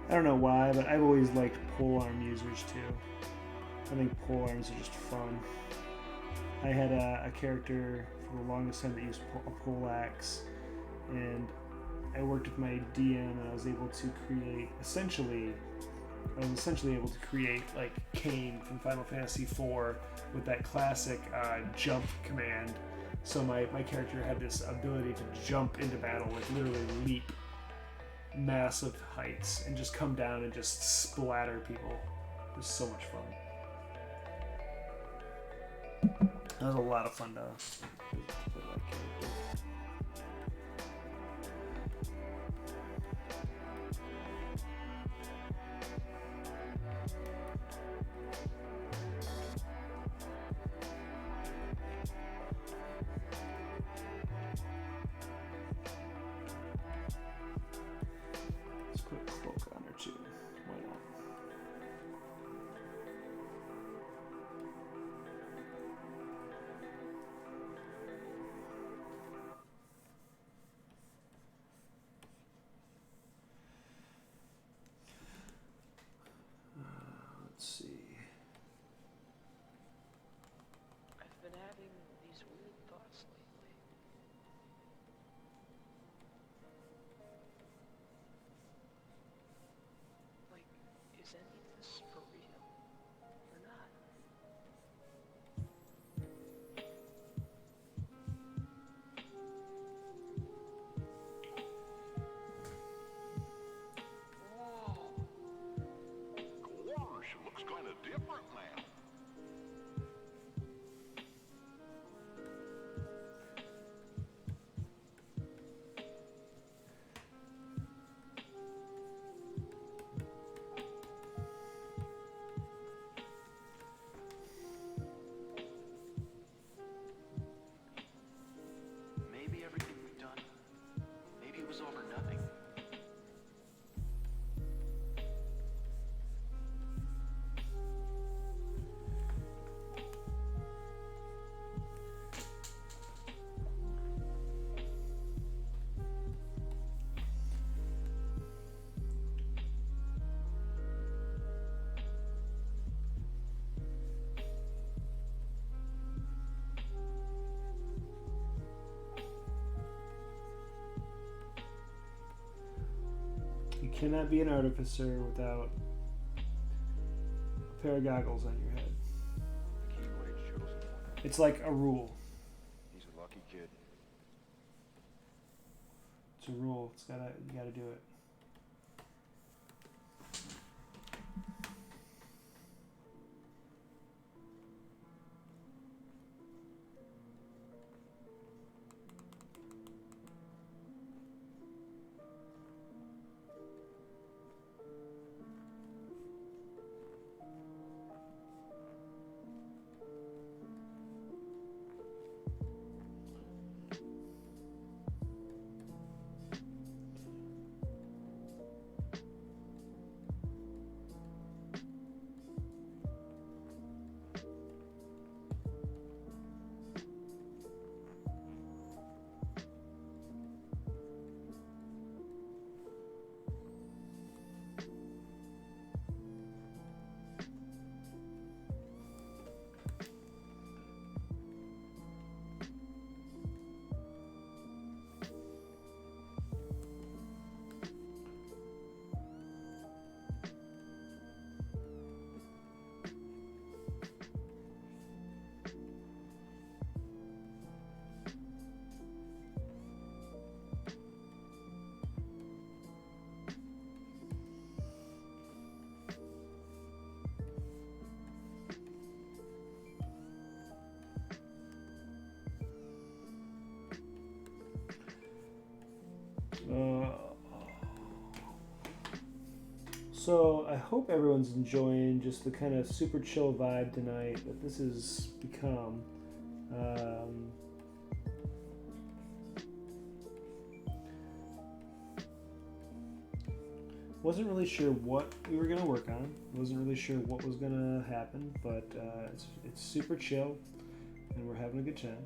I don't know why, but I've always liked polearm users too. I think polearms are just fun. I had a character for the longest time that used a poleaxe, and I worked with my DM, and I was able to create essentially able to create like Kane from Final Fantasy IV with that classic jump command. So my character had this ability to jump into battle, like literally leap massive heights and just come down and just splatter people. It was so much fun. That was a lot of fun to play that character. Let's put a cloak on her too. Why not? cannot be an artificer without a pair of goggles on your head. Keyblade chosen one. It's like a rule. He's a lucky kid. It's a rule. You gotta do it. So I hope everyone's enjoying just the kind of super chill vibe tonight that this has become. Wasn't really sure what we were gonna work on. Wasn't really sure what was gonna happen, but it's super chill, and we're having a good time.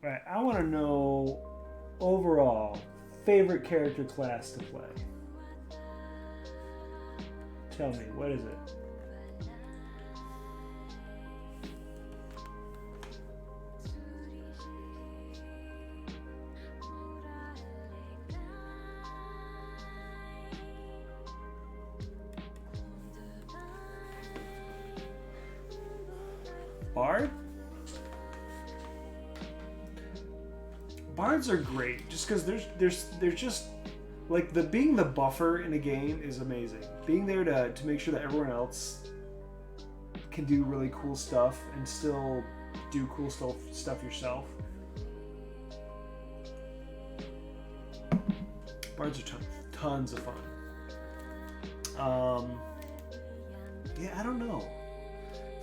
Right, I want to know overall favorite character class to play. Tell me, what is it? Bard? Bards are great just because there's just like being the buffer in a game is amazing. Being there to make sure that everyone else can do really cool stuff and still do cool stuff yourself. Bards are tons of fun. Yeah, I don't know.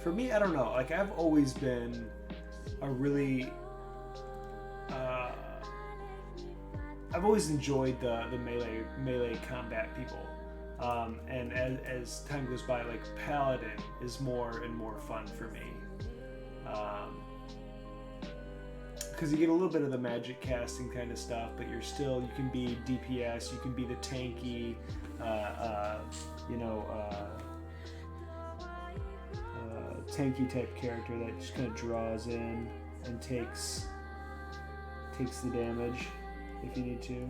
For me, I don't know. Like I've always been a really I've always enjoyed the melee combat people, and as time goes by, like Paladin is more and more fun for me, because you get a little bit of the magic casting kind of stuff, but you can be DPS, you can be the tanky, tanky type character that just kind of draws in and takes the damage if you need to.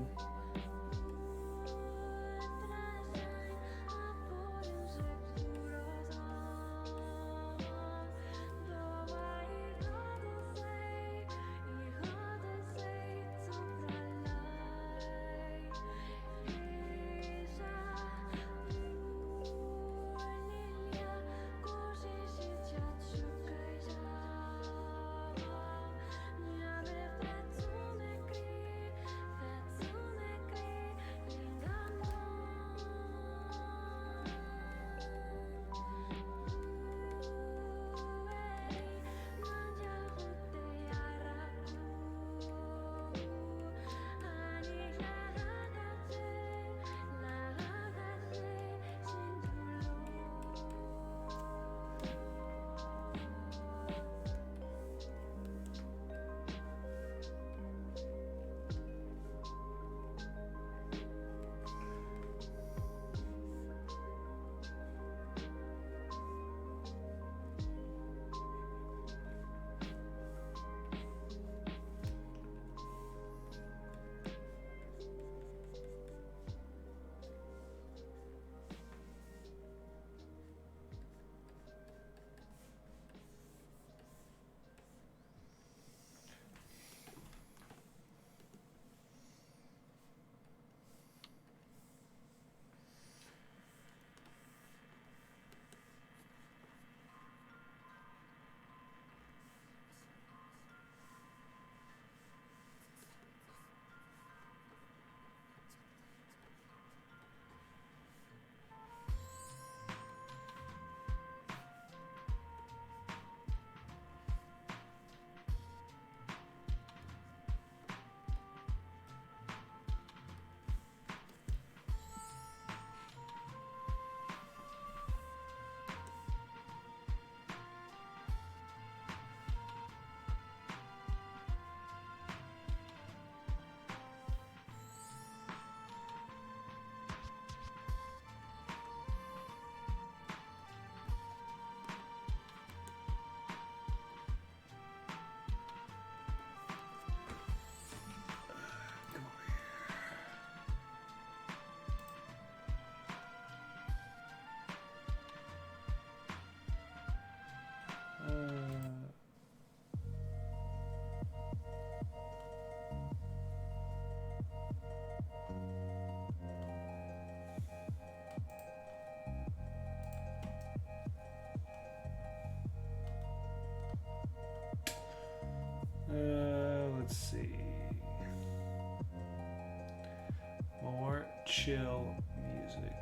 chill music.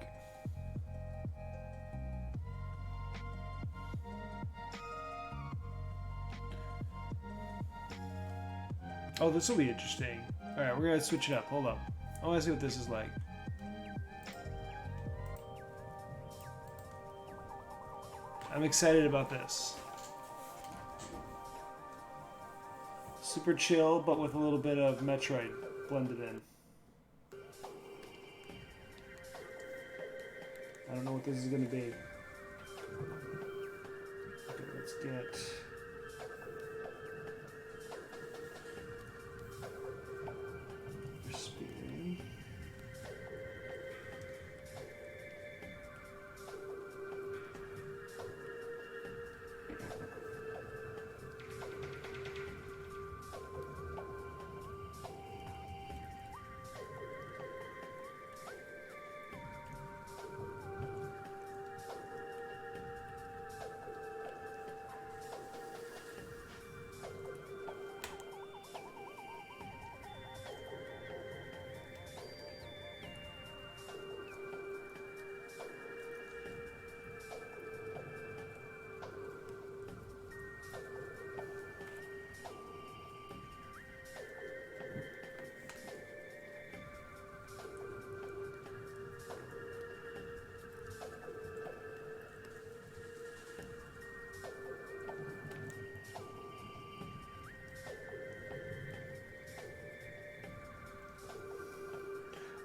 Oh, this will be interesting. Alright, we're gonna switch it up. Hold up. I wanna see what this is like. I'm excited about this. Super chill, but with a little bit of Metroid blended in. I don't know what this is gonna be. Okay, let's get... spin.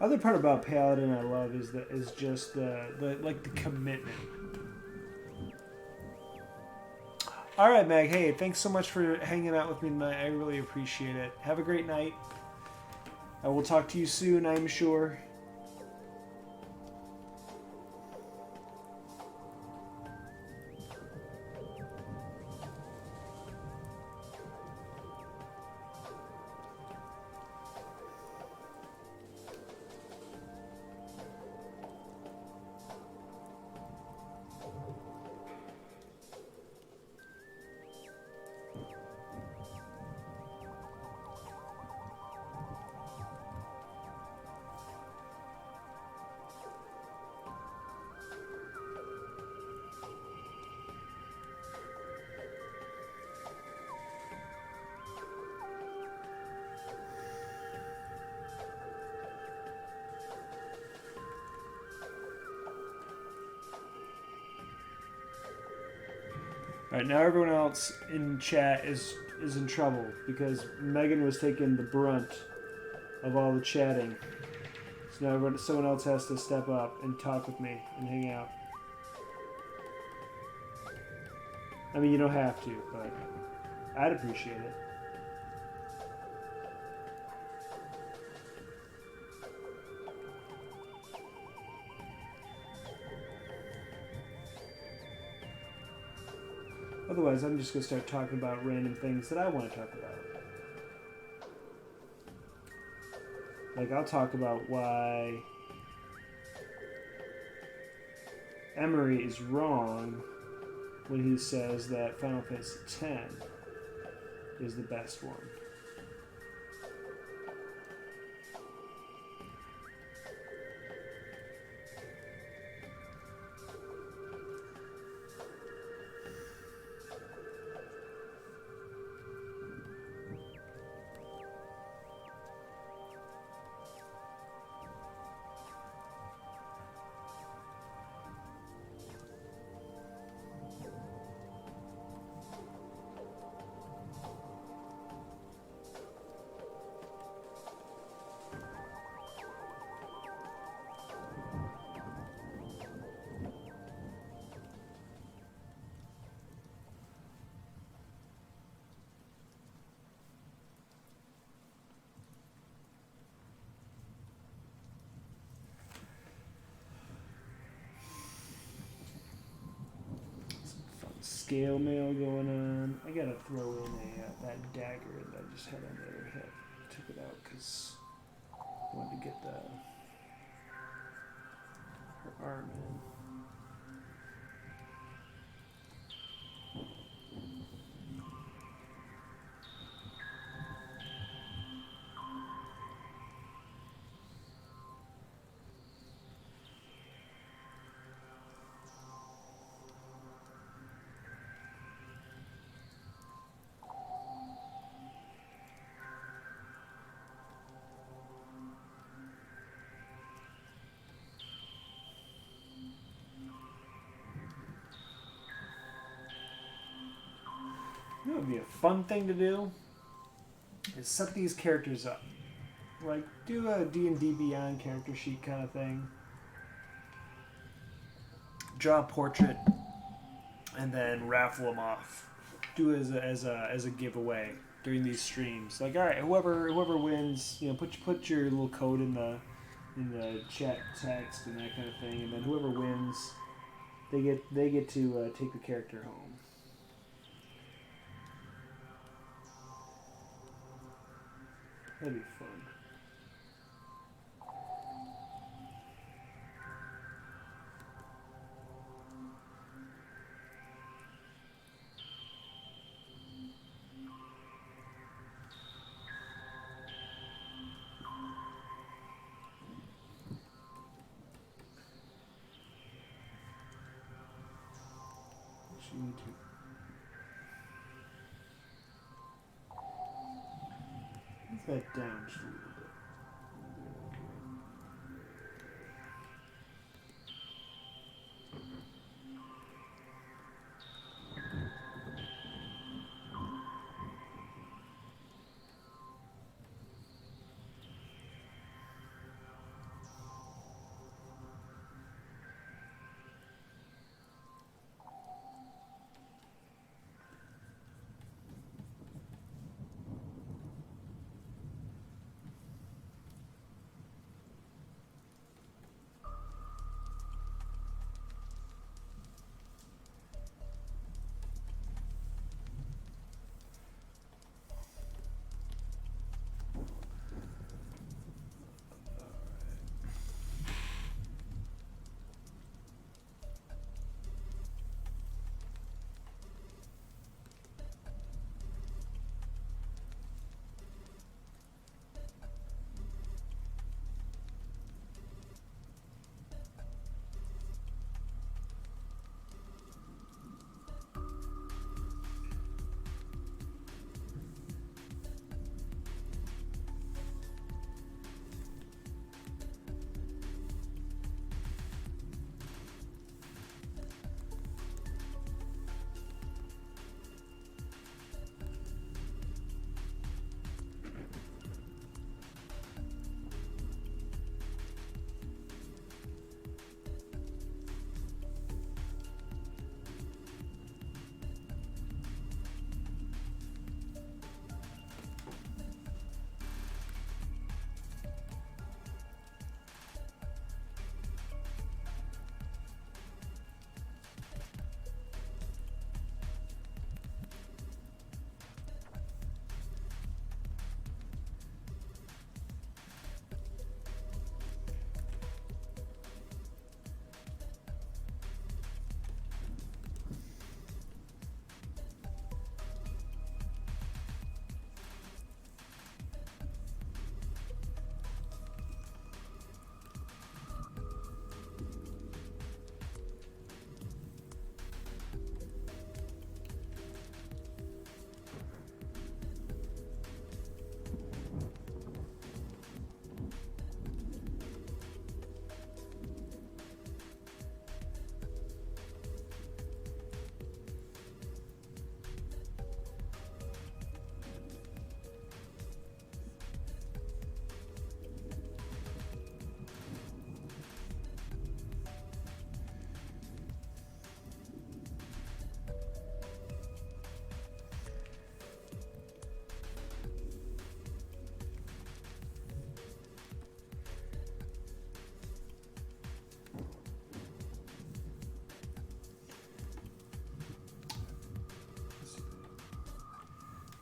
Other part about Paladin I love is just the commitment. All right, Meg. Hey, thanks so much for hanging out with me tonight. I really appreciate it. Have a great night. I will talk to you soon, I'm sure. All right, now everyone else in chat is in trouble because Megan was taking the brunt of all the chatting. So now someone else has to step up and talk with me and hang out. I mean, you don't have to, but I'd appreciate it. Otherwise, I'm just going to start talking about random things that I want to talk about. Like, I'll talk about why Emery is wrong when he says that Final Fantasy X is the best one. Scale mail going on. I gotta throw in that dagger that I just had on the other hip. Took it out because I wanted to get her arm in. what would be a fun thing to do? Is set these characters up. Like, do a D&D Beyond character sheet kind of thing. Draw a portrait, and then raffle them off. Do it as a giveaway during these streams. Like, all right, whoever wins, you know, put your little code in the chat text and that kind of thing, and then whoever wins, they get to take the character home. That'd be fun. Actually, need to. Move that down just a little bit.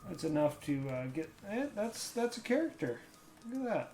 That's enough to get. That's a character. Look at that.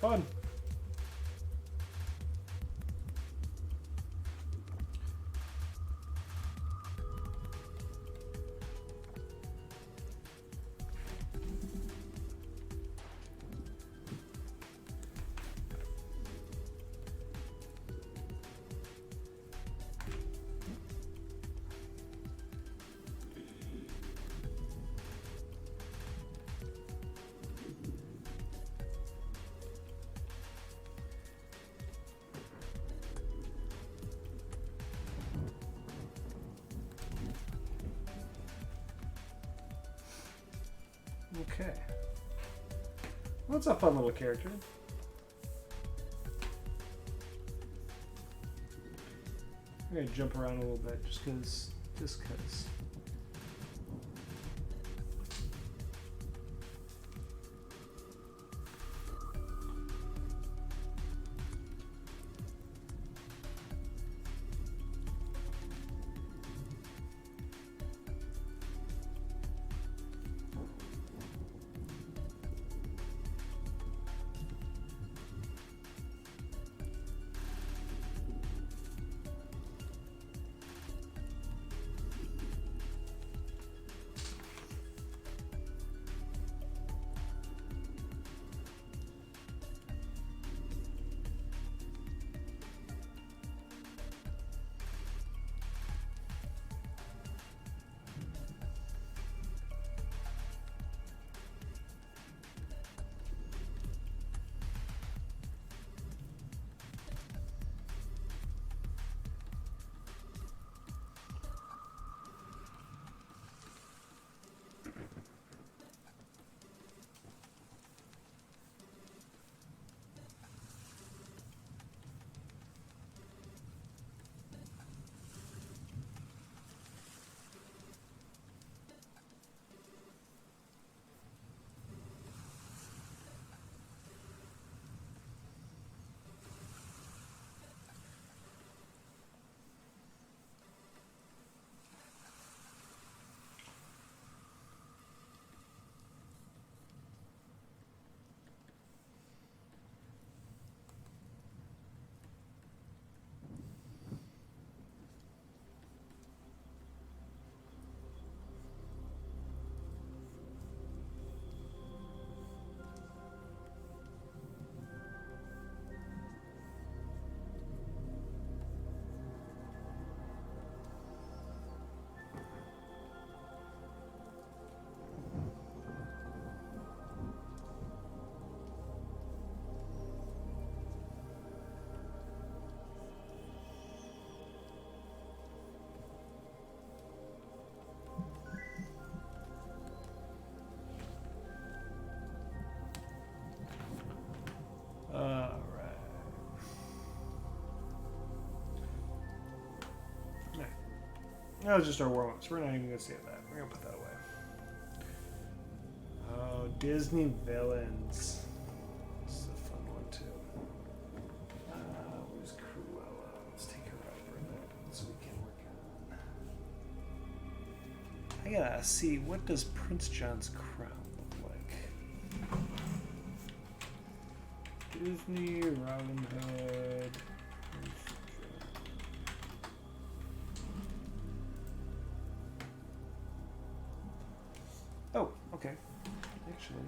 Fun. Okay. Well, that's a fun little character. I'm gonna jump around a little bit just cause. That was just our warm-ups. We're not even going to save that. We're going to put that away. Oh, Disney villains. This is a fun one, too. Where's Cruella? Let's take her out for a minute so we can work on. I gotta see, what does Prince John's crown look like? Disney, Robin Hood... Oh, okay. Actually.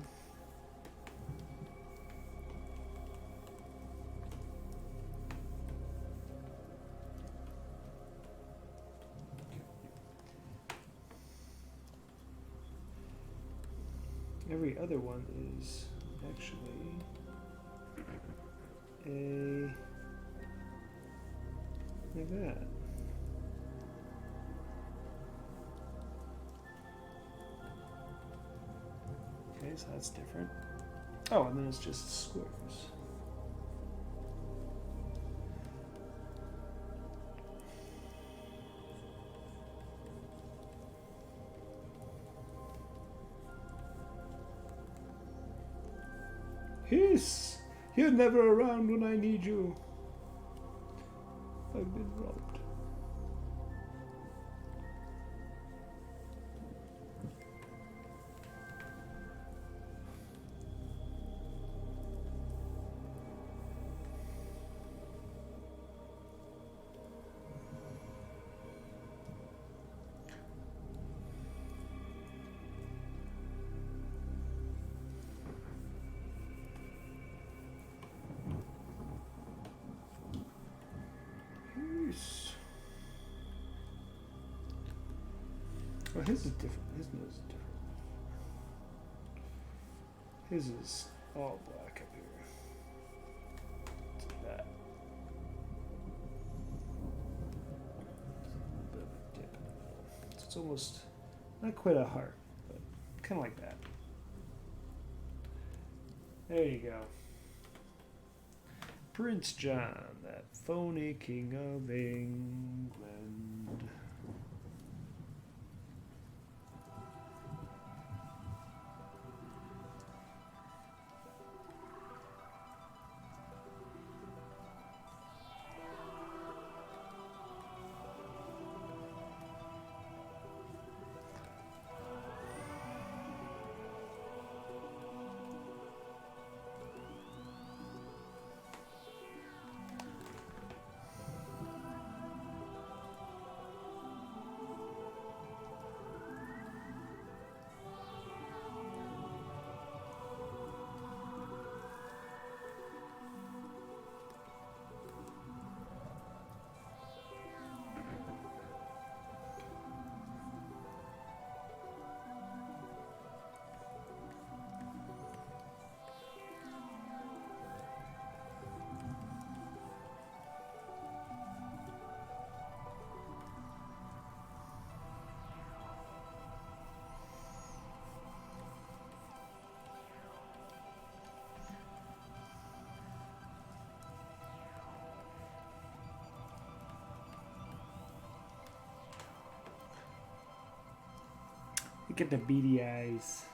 Every other one is actually a like that. Okay, so that's different. Oh, and then it's just squares. Hiss! You're never around when I need you. I've been robbed. Oh, his is different. His nose is different. His is all black up here. Let's do that. A bit of a dip in the middle. So it's almost not quite a heart, but kind of like that. There you go. Prince John, that phony king of England. Look at the beady eyes.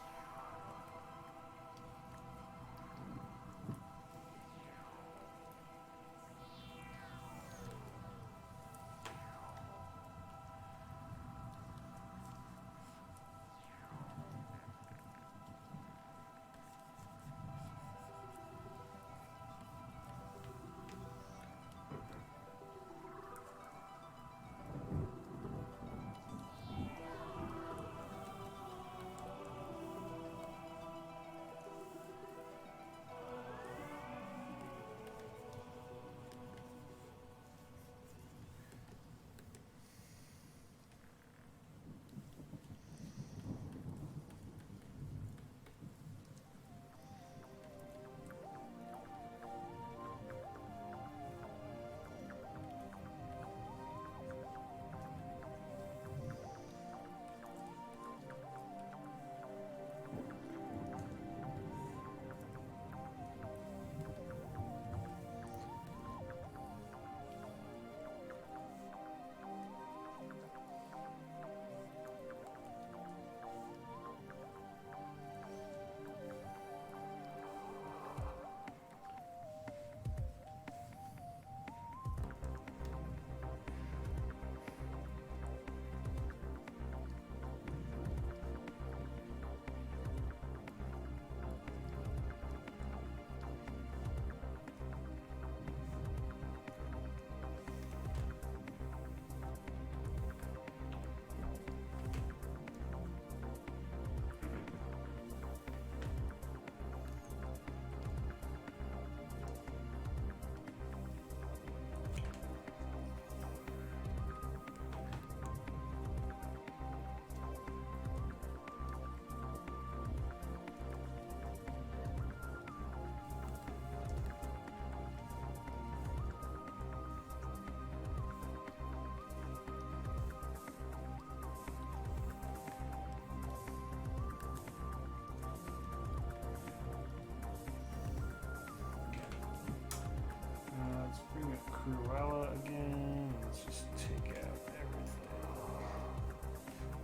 Let's bring up Cruella again. Let's just take out everything.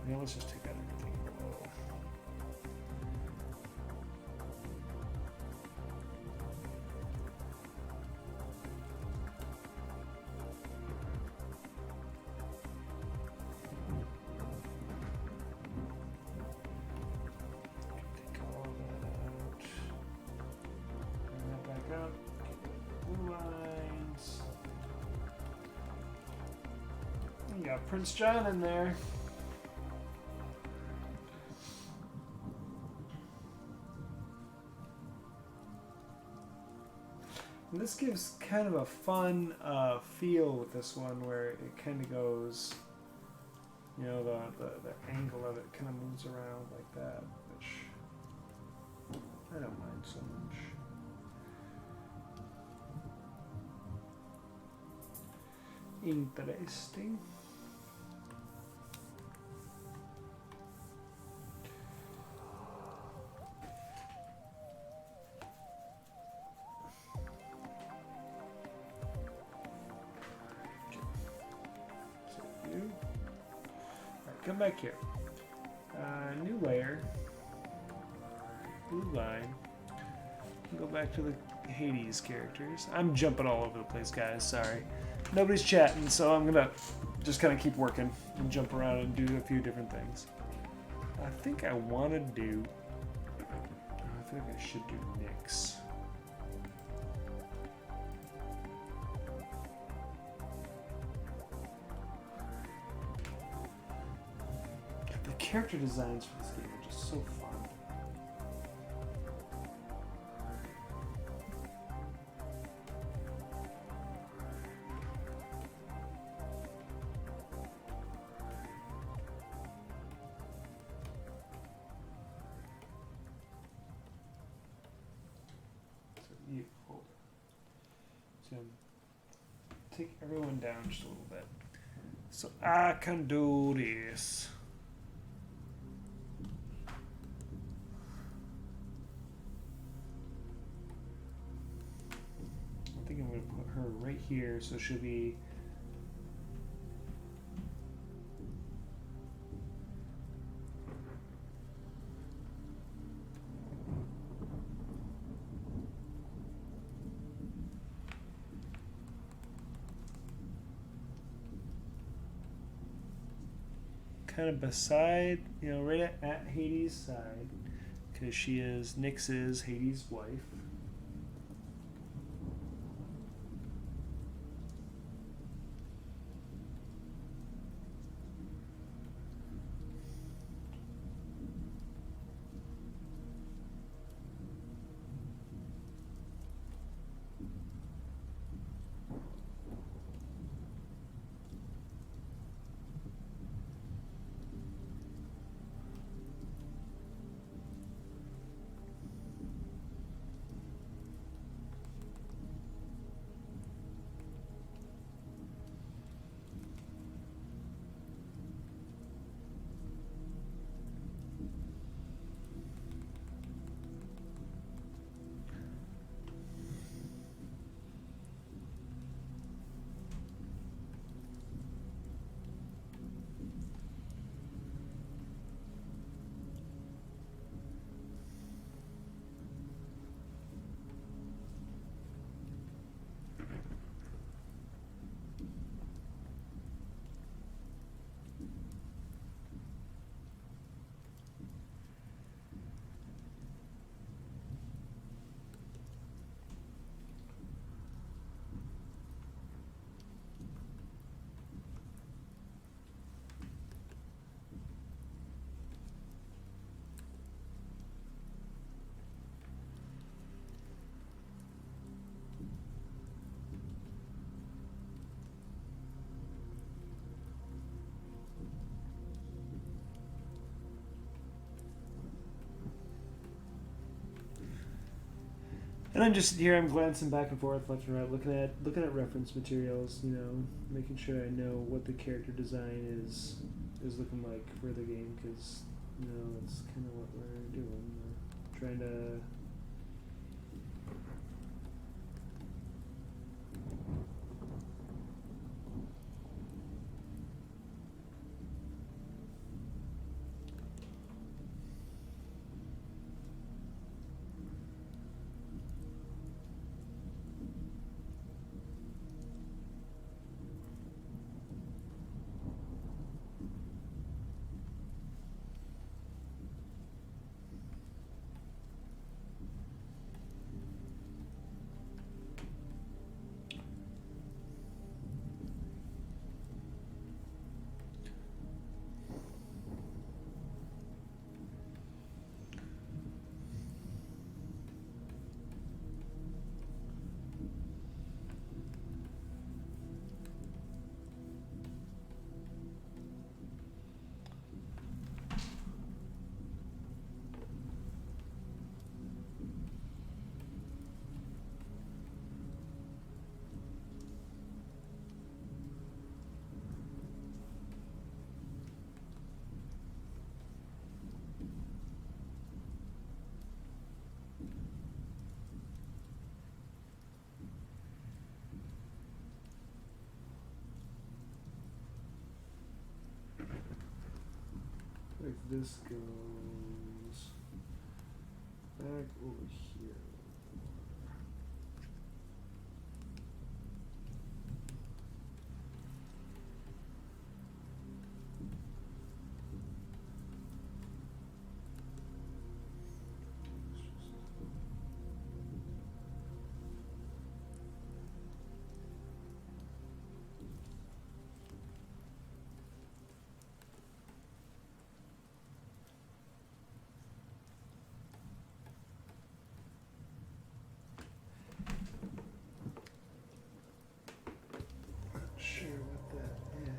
Yeah, let's just take out everything below. Take all of that out. Bring that back up. Blue lines. You got Prince John in there. And this gives kind of a fun feel with this one where it kind of goes You know, the angle of it kind of moves around like that, which I don't mind so much. Interesting. You. Alright, come back here. New layer. Blue line. Go back to the Hades characters. I'm jumping all over the place, guys. Sorry. Nobody's chatting, so I'm gonna just kind of keep working and jump around and do a few different things. I think I want to do. I feel like I should do Nyx. The character designs for this game are just so fun. You hold it. So take everyone down just a little bit. So I can do this. I think I'm going to put her right here so she'll be. Kind of beside, you know, right at Hades' side, because she is Nyx's Hades' wife. And I'm just here. I'm glancing back and forth, left and right, looking at reference materials. You know, making sure I know what the character design is looking like for the game, because you know that's kind of what we're doing. Trying to. like this goes back over here. Not sure what that is.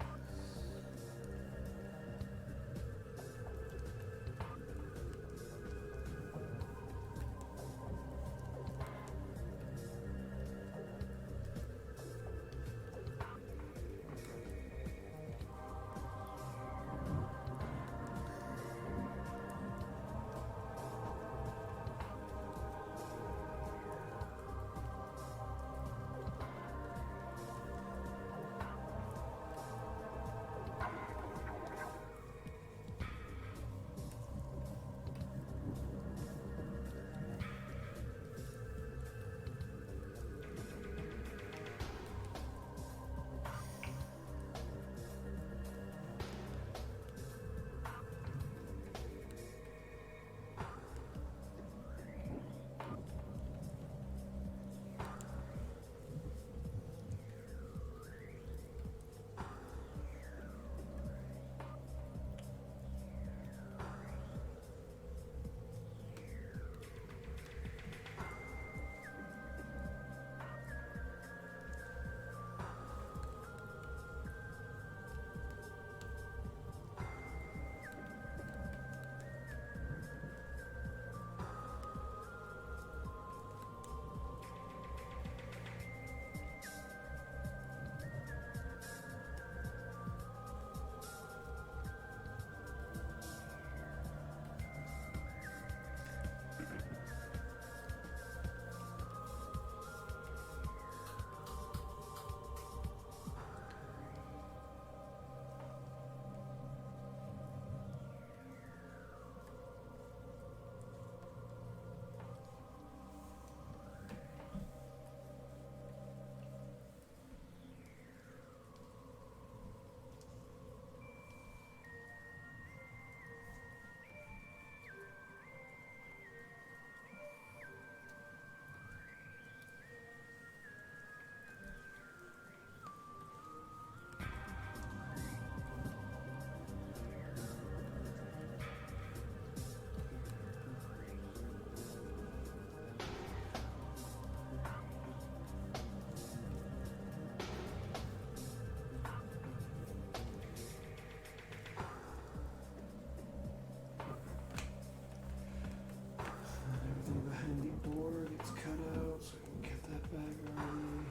Everything behind the board gets cut out, so I can get that back already.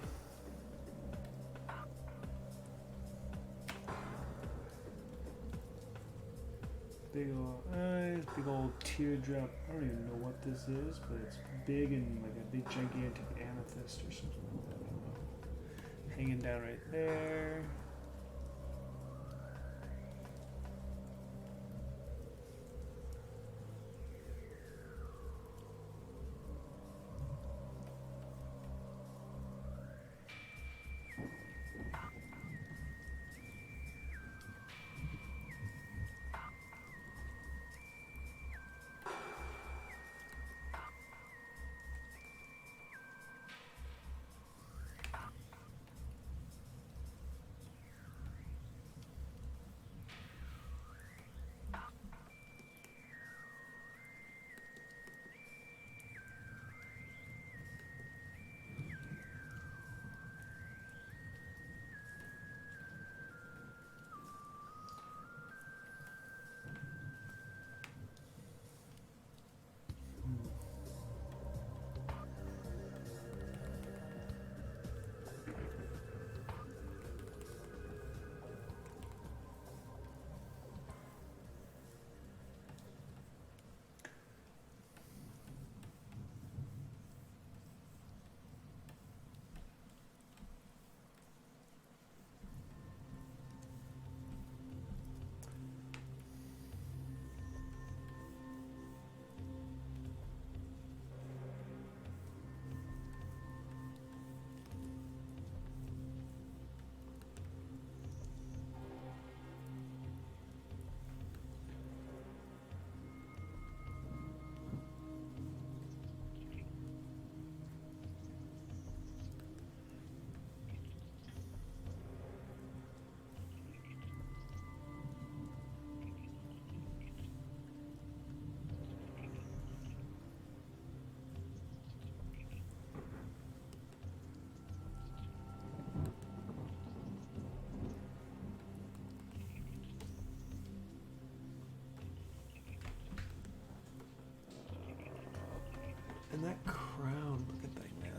Big old eyes, big old teardrop. I don't even know what this is, but it's big and like a big gigantic amethyst or something like that. I don't know. Hanging down right there.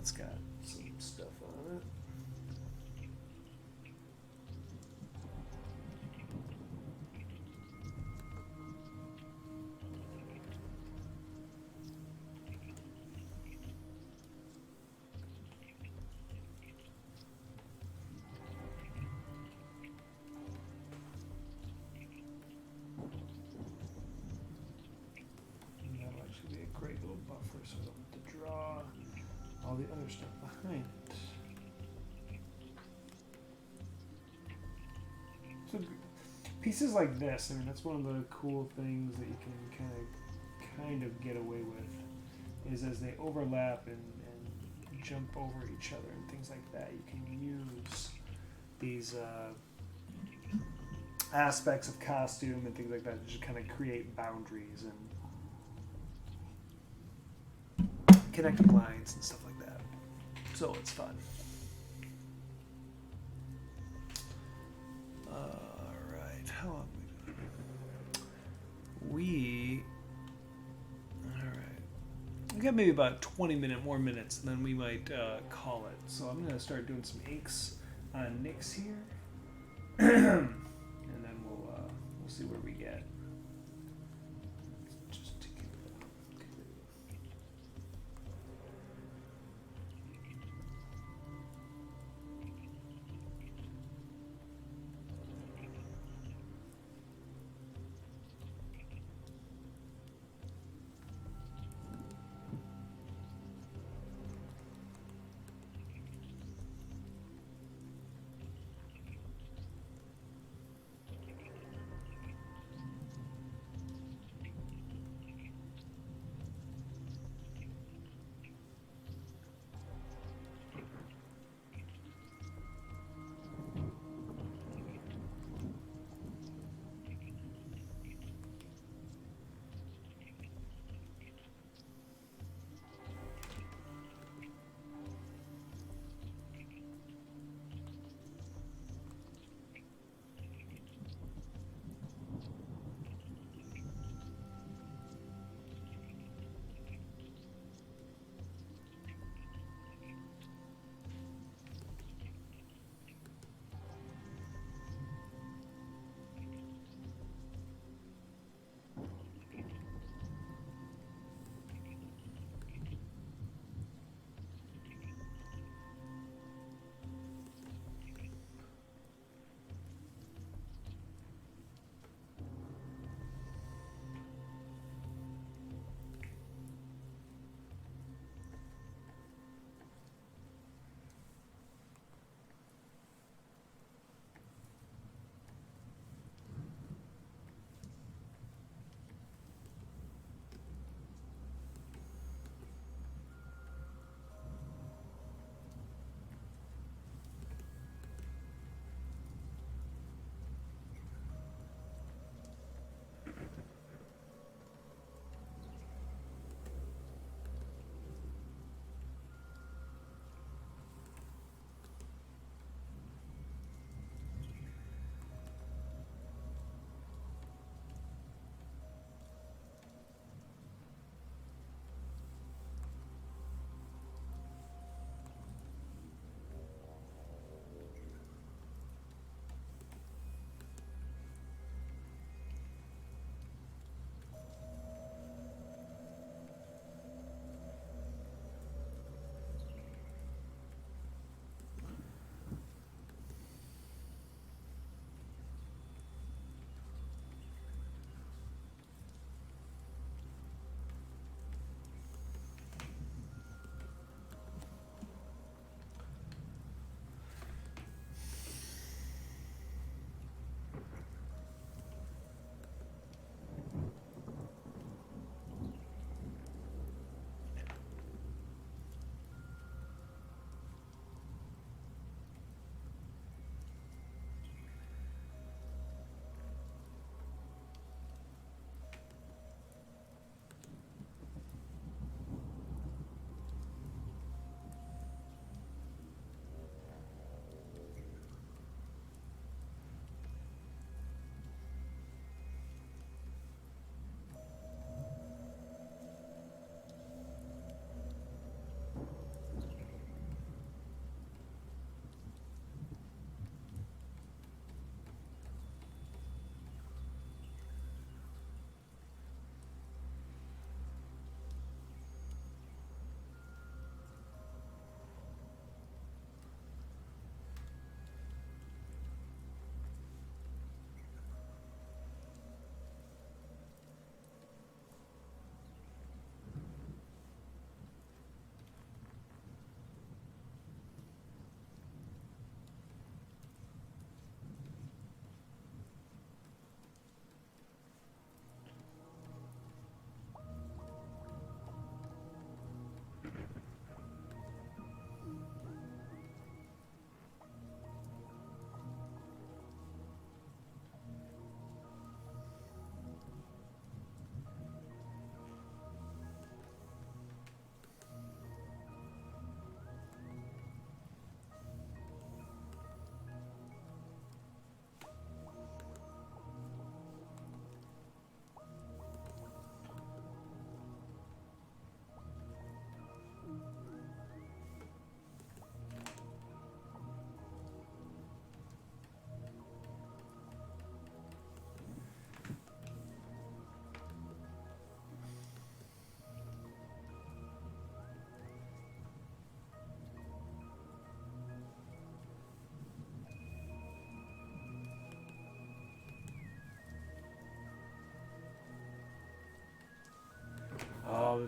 it's got some stuff on it. And that'll actually be a great little buffer so I don't have to draw all the other stuff behind it. So pieces like this, I mean, that's one of the cool things that you can kind of get away with, is as they overlap and jump over each other and things like that, you can use these aspects of costume and things like that to just kind of create boundaries and connecting lines and stuff like that. So it's fun. Alright, how long have we been? We got maybe about 20 more minutes, and then we might call it. So I'm gonna start doing some inks on Nick's here, and then we'll see where we get. Just to get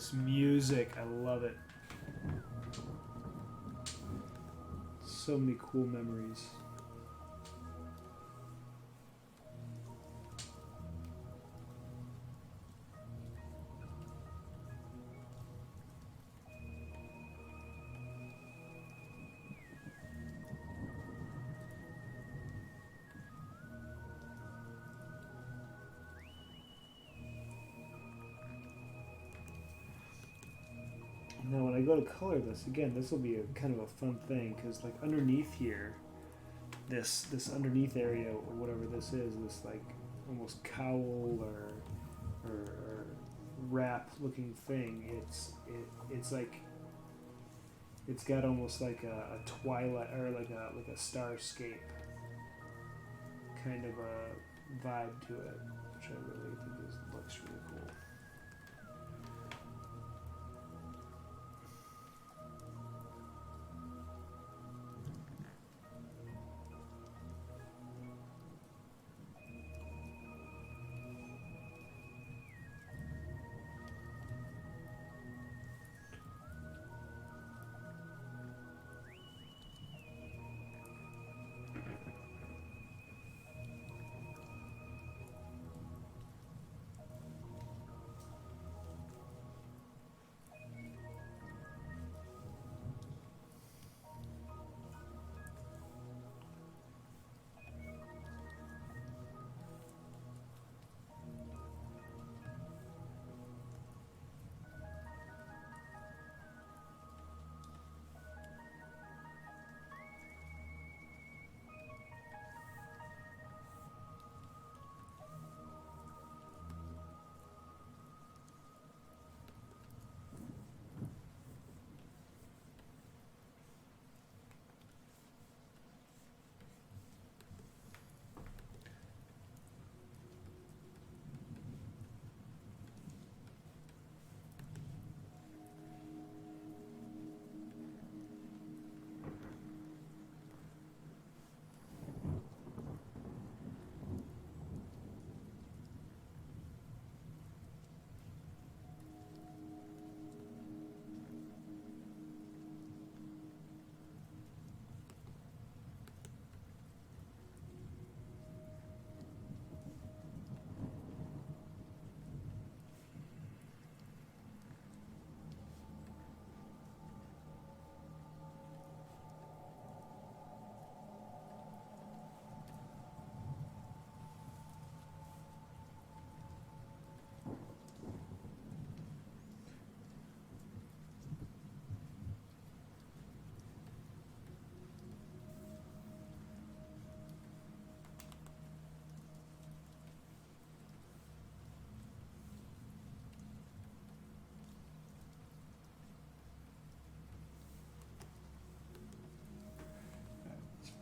this music. I love it. So many cool memories. Now when I go to color this, again, this will be a kind of a fun thing, because like underneath here, this underneath area or whatever this is, this like almost cowl or wrap looking thing, it's like it's got almost like a twilight or like a starscape kind of a vibe to it, which I really think looks really cool.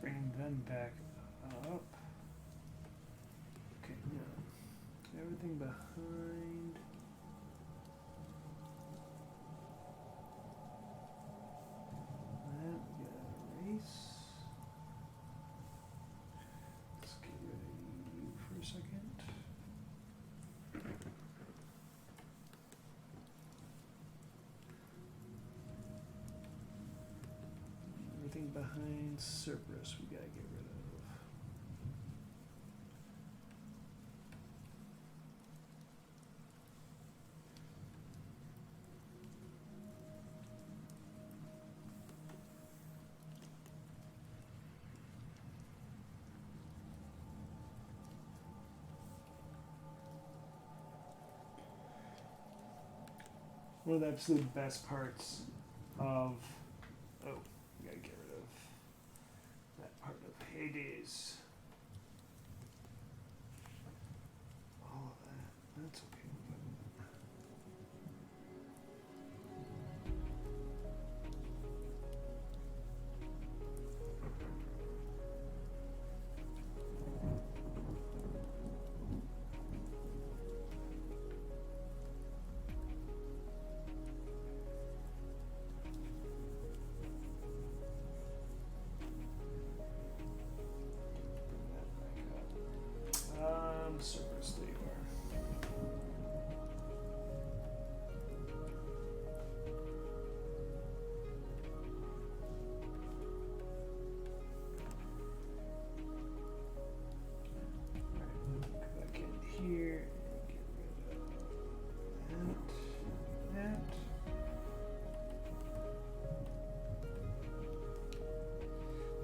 Bring them back up. Okay, now everything behind. That we gotta erase. Let's get rid of you for a second. Everything behind Cerberus we gotta get rid of. One of the absolute best parts of we gotta get rid of that part of Hades. All of that. That's okay.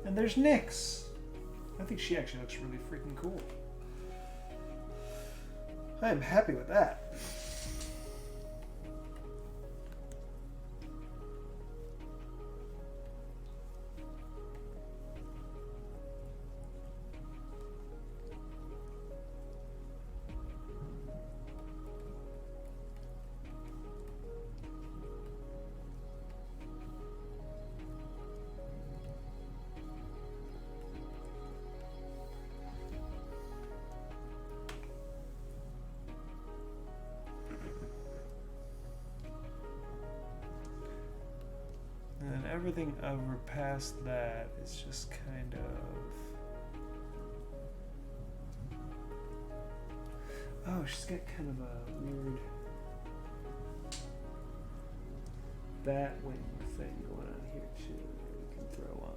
And there's Nyx. I think she actually looks really freaking cool. I am happy with that. And everything over past that is just kind of... Oh, she's got kind of a weird bat wing thing going on here too that we can throw on.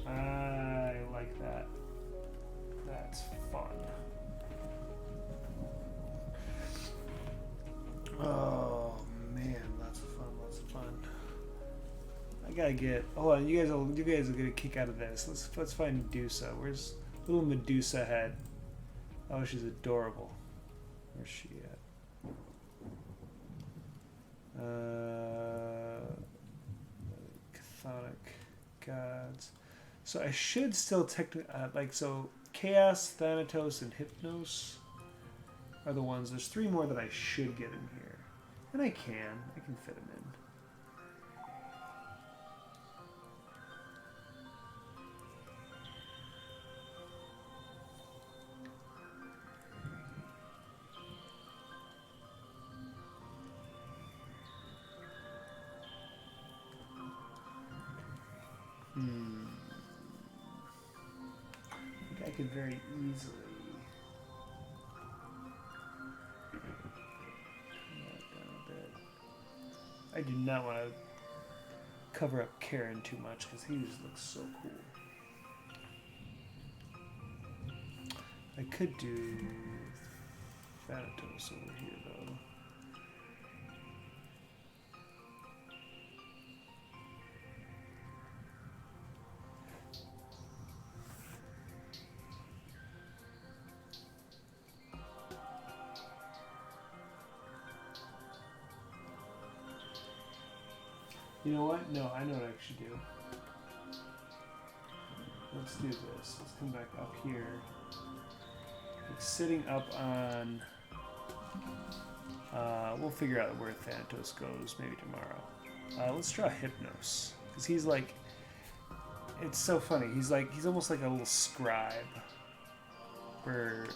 I like that. That's fun. Oh man, lots of fun, lots of fun. I gotta get. Hold on, you guys will get a kick out of this. Let's find Medusa. Where's little Medusa head? Oh, she's adorable. Where's she at? Chthonic gods. So I should still technically so Chaos, Thanatos, and Hypnos are the ones. There's 3 more that I should get in here, and I can fit them in. I could very easily turn that down a bit. I do not want to cover up Karen too much because he just looks so cool. I could do Thanatos over here though. You know what? No, I know what I should do. Let's do this. Let's come back up here. It's sitting up on... we'll figure out where Thanatos goes maybe tomorrow. Let's draw Hypnos. Because he's like... It's so funny. He's almost like a little scribe. For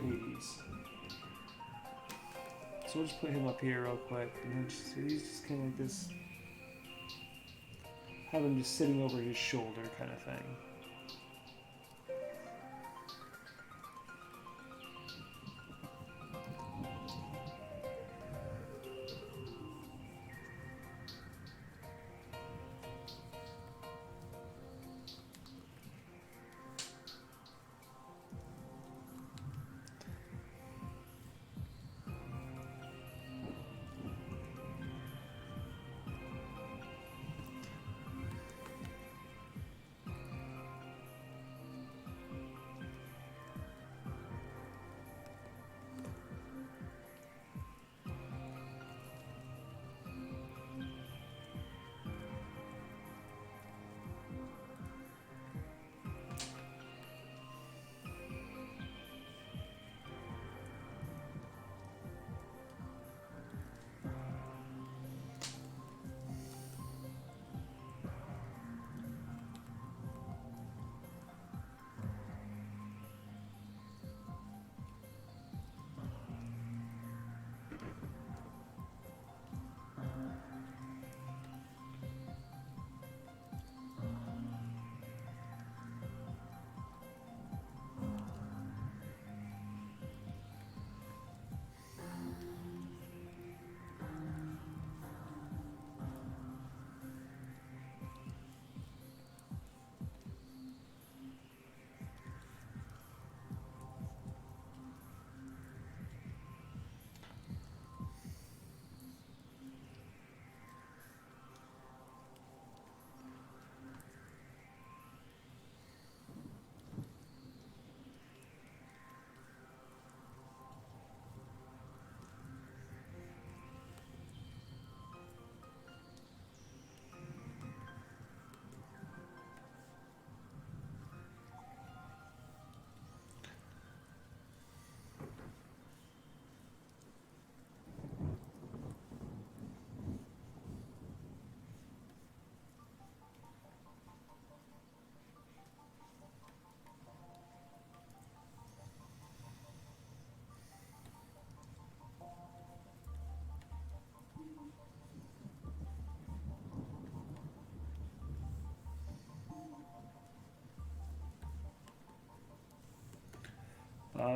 Hades. So we'll just put him up here real quick, and then he's just kind of like this, have him just sitting over his shoulder kind of thing.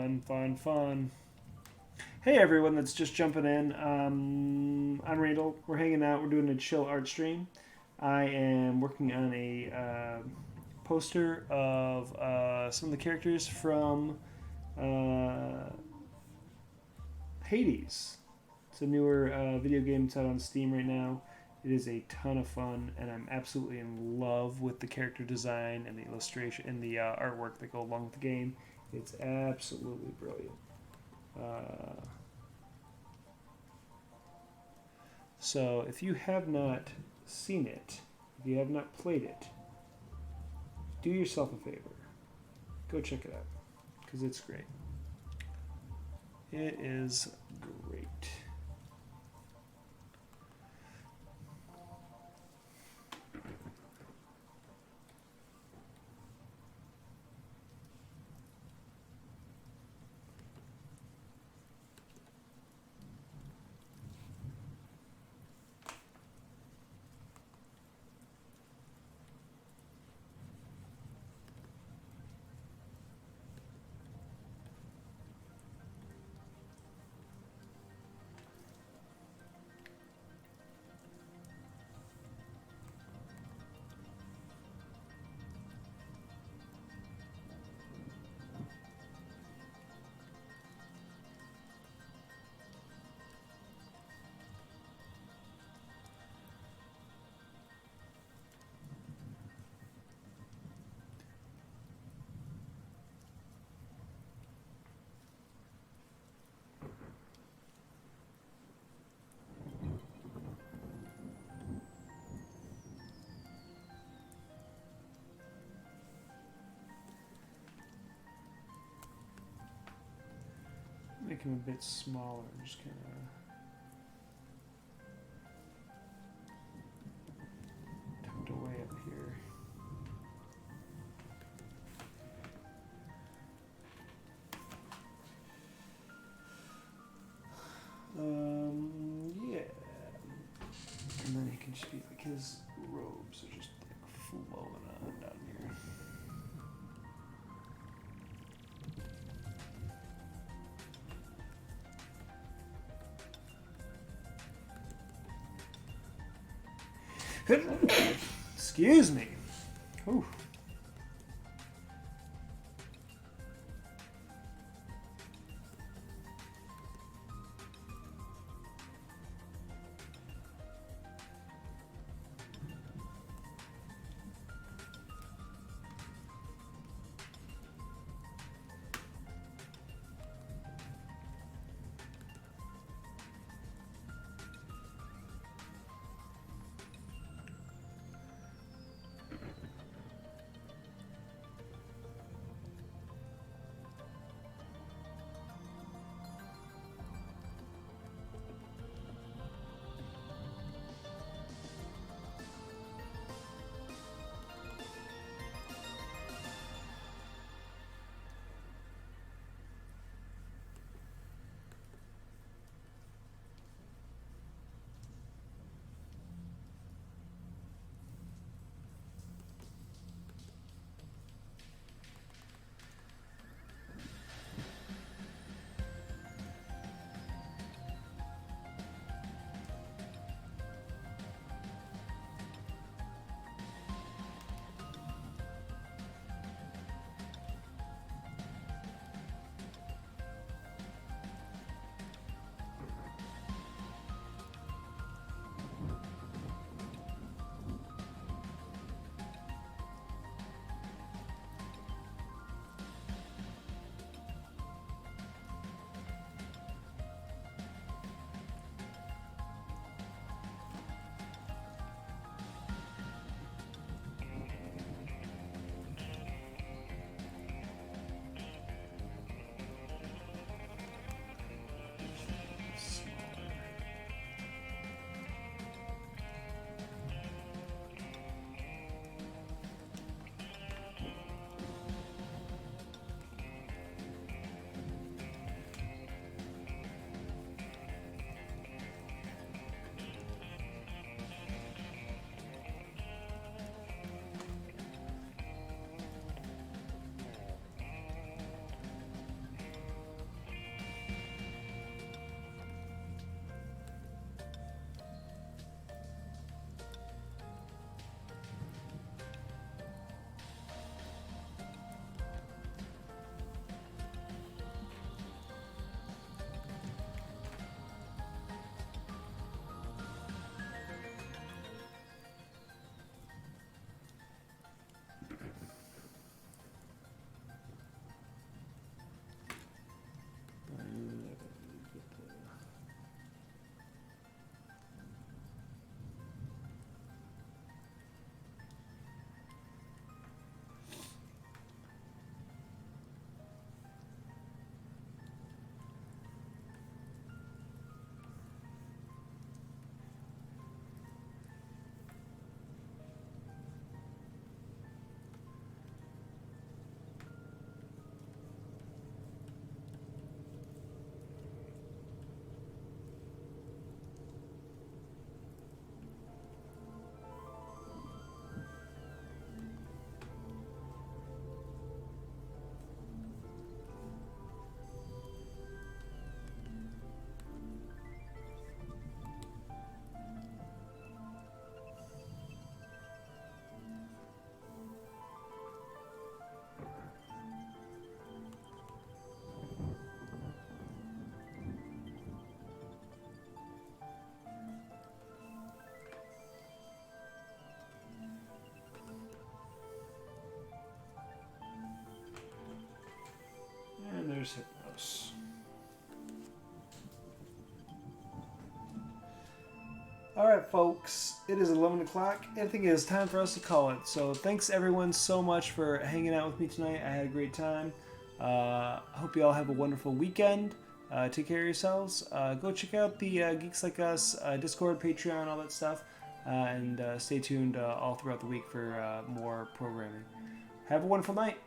Fun. Hey everyone that's just jumping in. I'm Randall. We're hanging out. We're doing a chill art stream. I am working on a poster of some of the characters from Hades. It's a newer video game that's out on Steam right now. It is a ton of fun, and I'm absolutely in love with the character design and the illustration and the artwork that go along with the game. It's absolutely brilliant. So if you have not seen it, if you have not played it, do yourself a favor. Go check it out, because it's great. It is great. Make him a bit smaller, just kind of tucked away up here. Yeah. And then he can just be like, his robes are just like flowing on down here. Excuse me. Ooh. there's Hypnos. Alright, folks, it is 11 o'clock. I think it is time for us to call it. So, thanks everyone so much for hanging out with me tonight. I had a great time. I hope you all have a wonderful weekend. Take care of yourselves. Go check out the Geeks Like Us Discord, Patreon, all that stuff. And stay tuned all throughout the week for more programming. Have a wonderful night.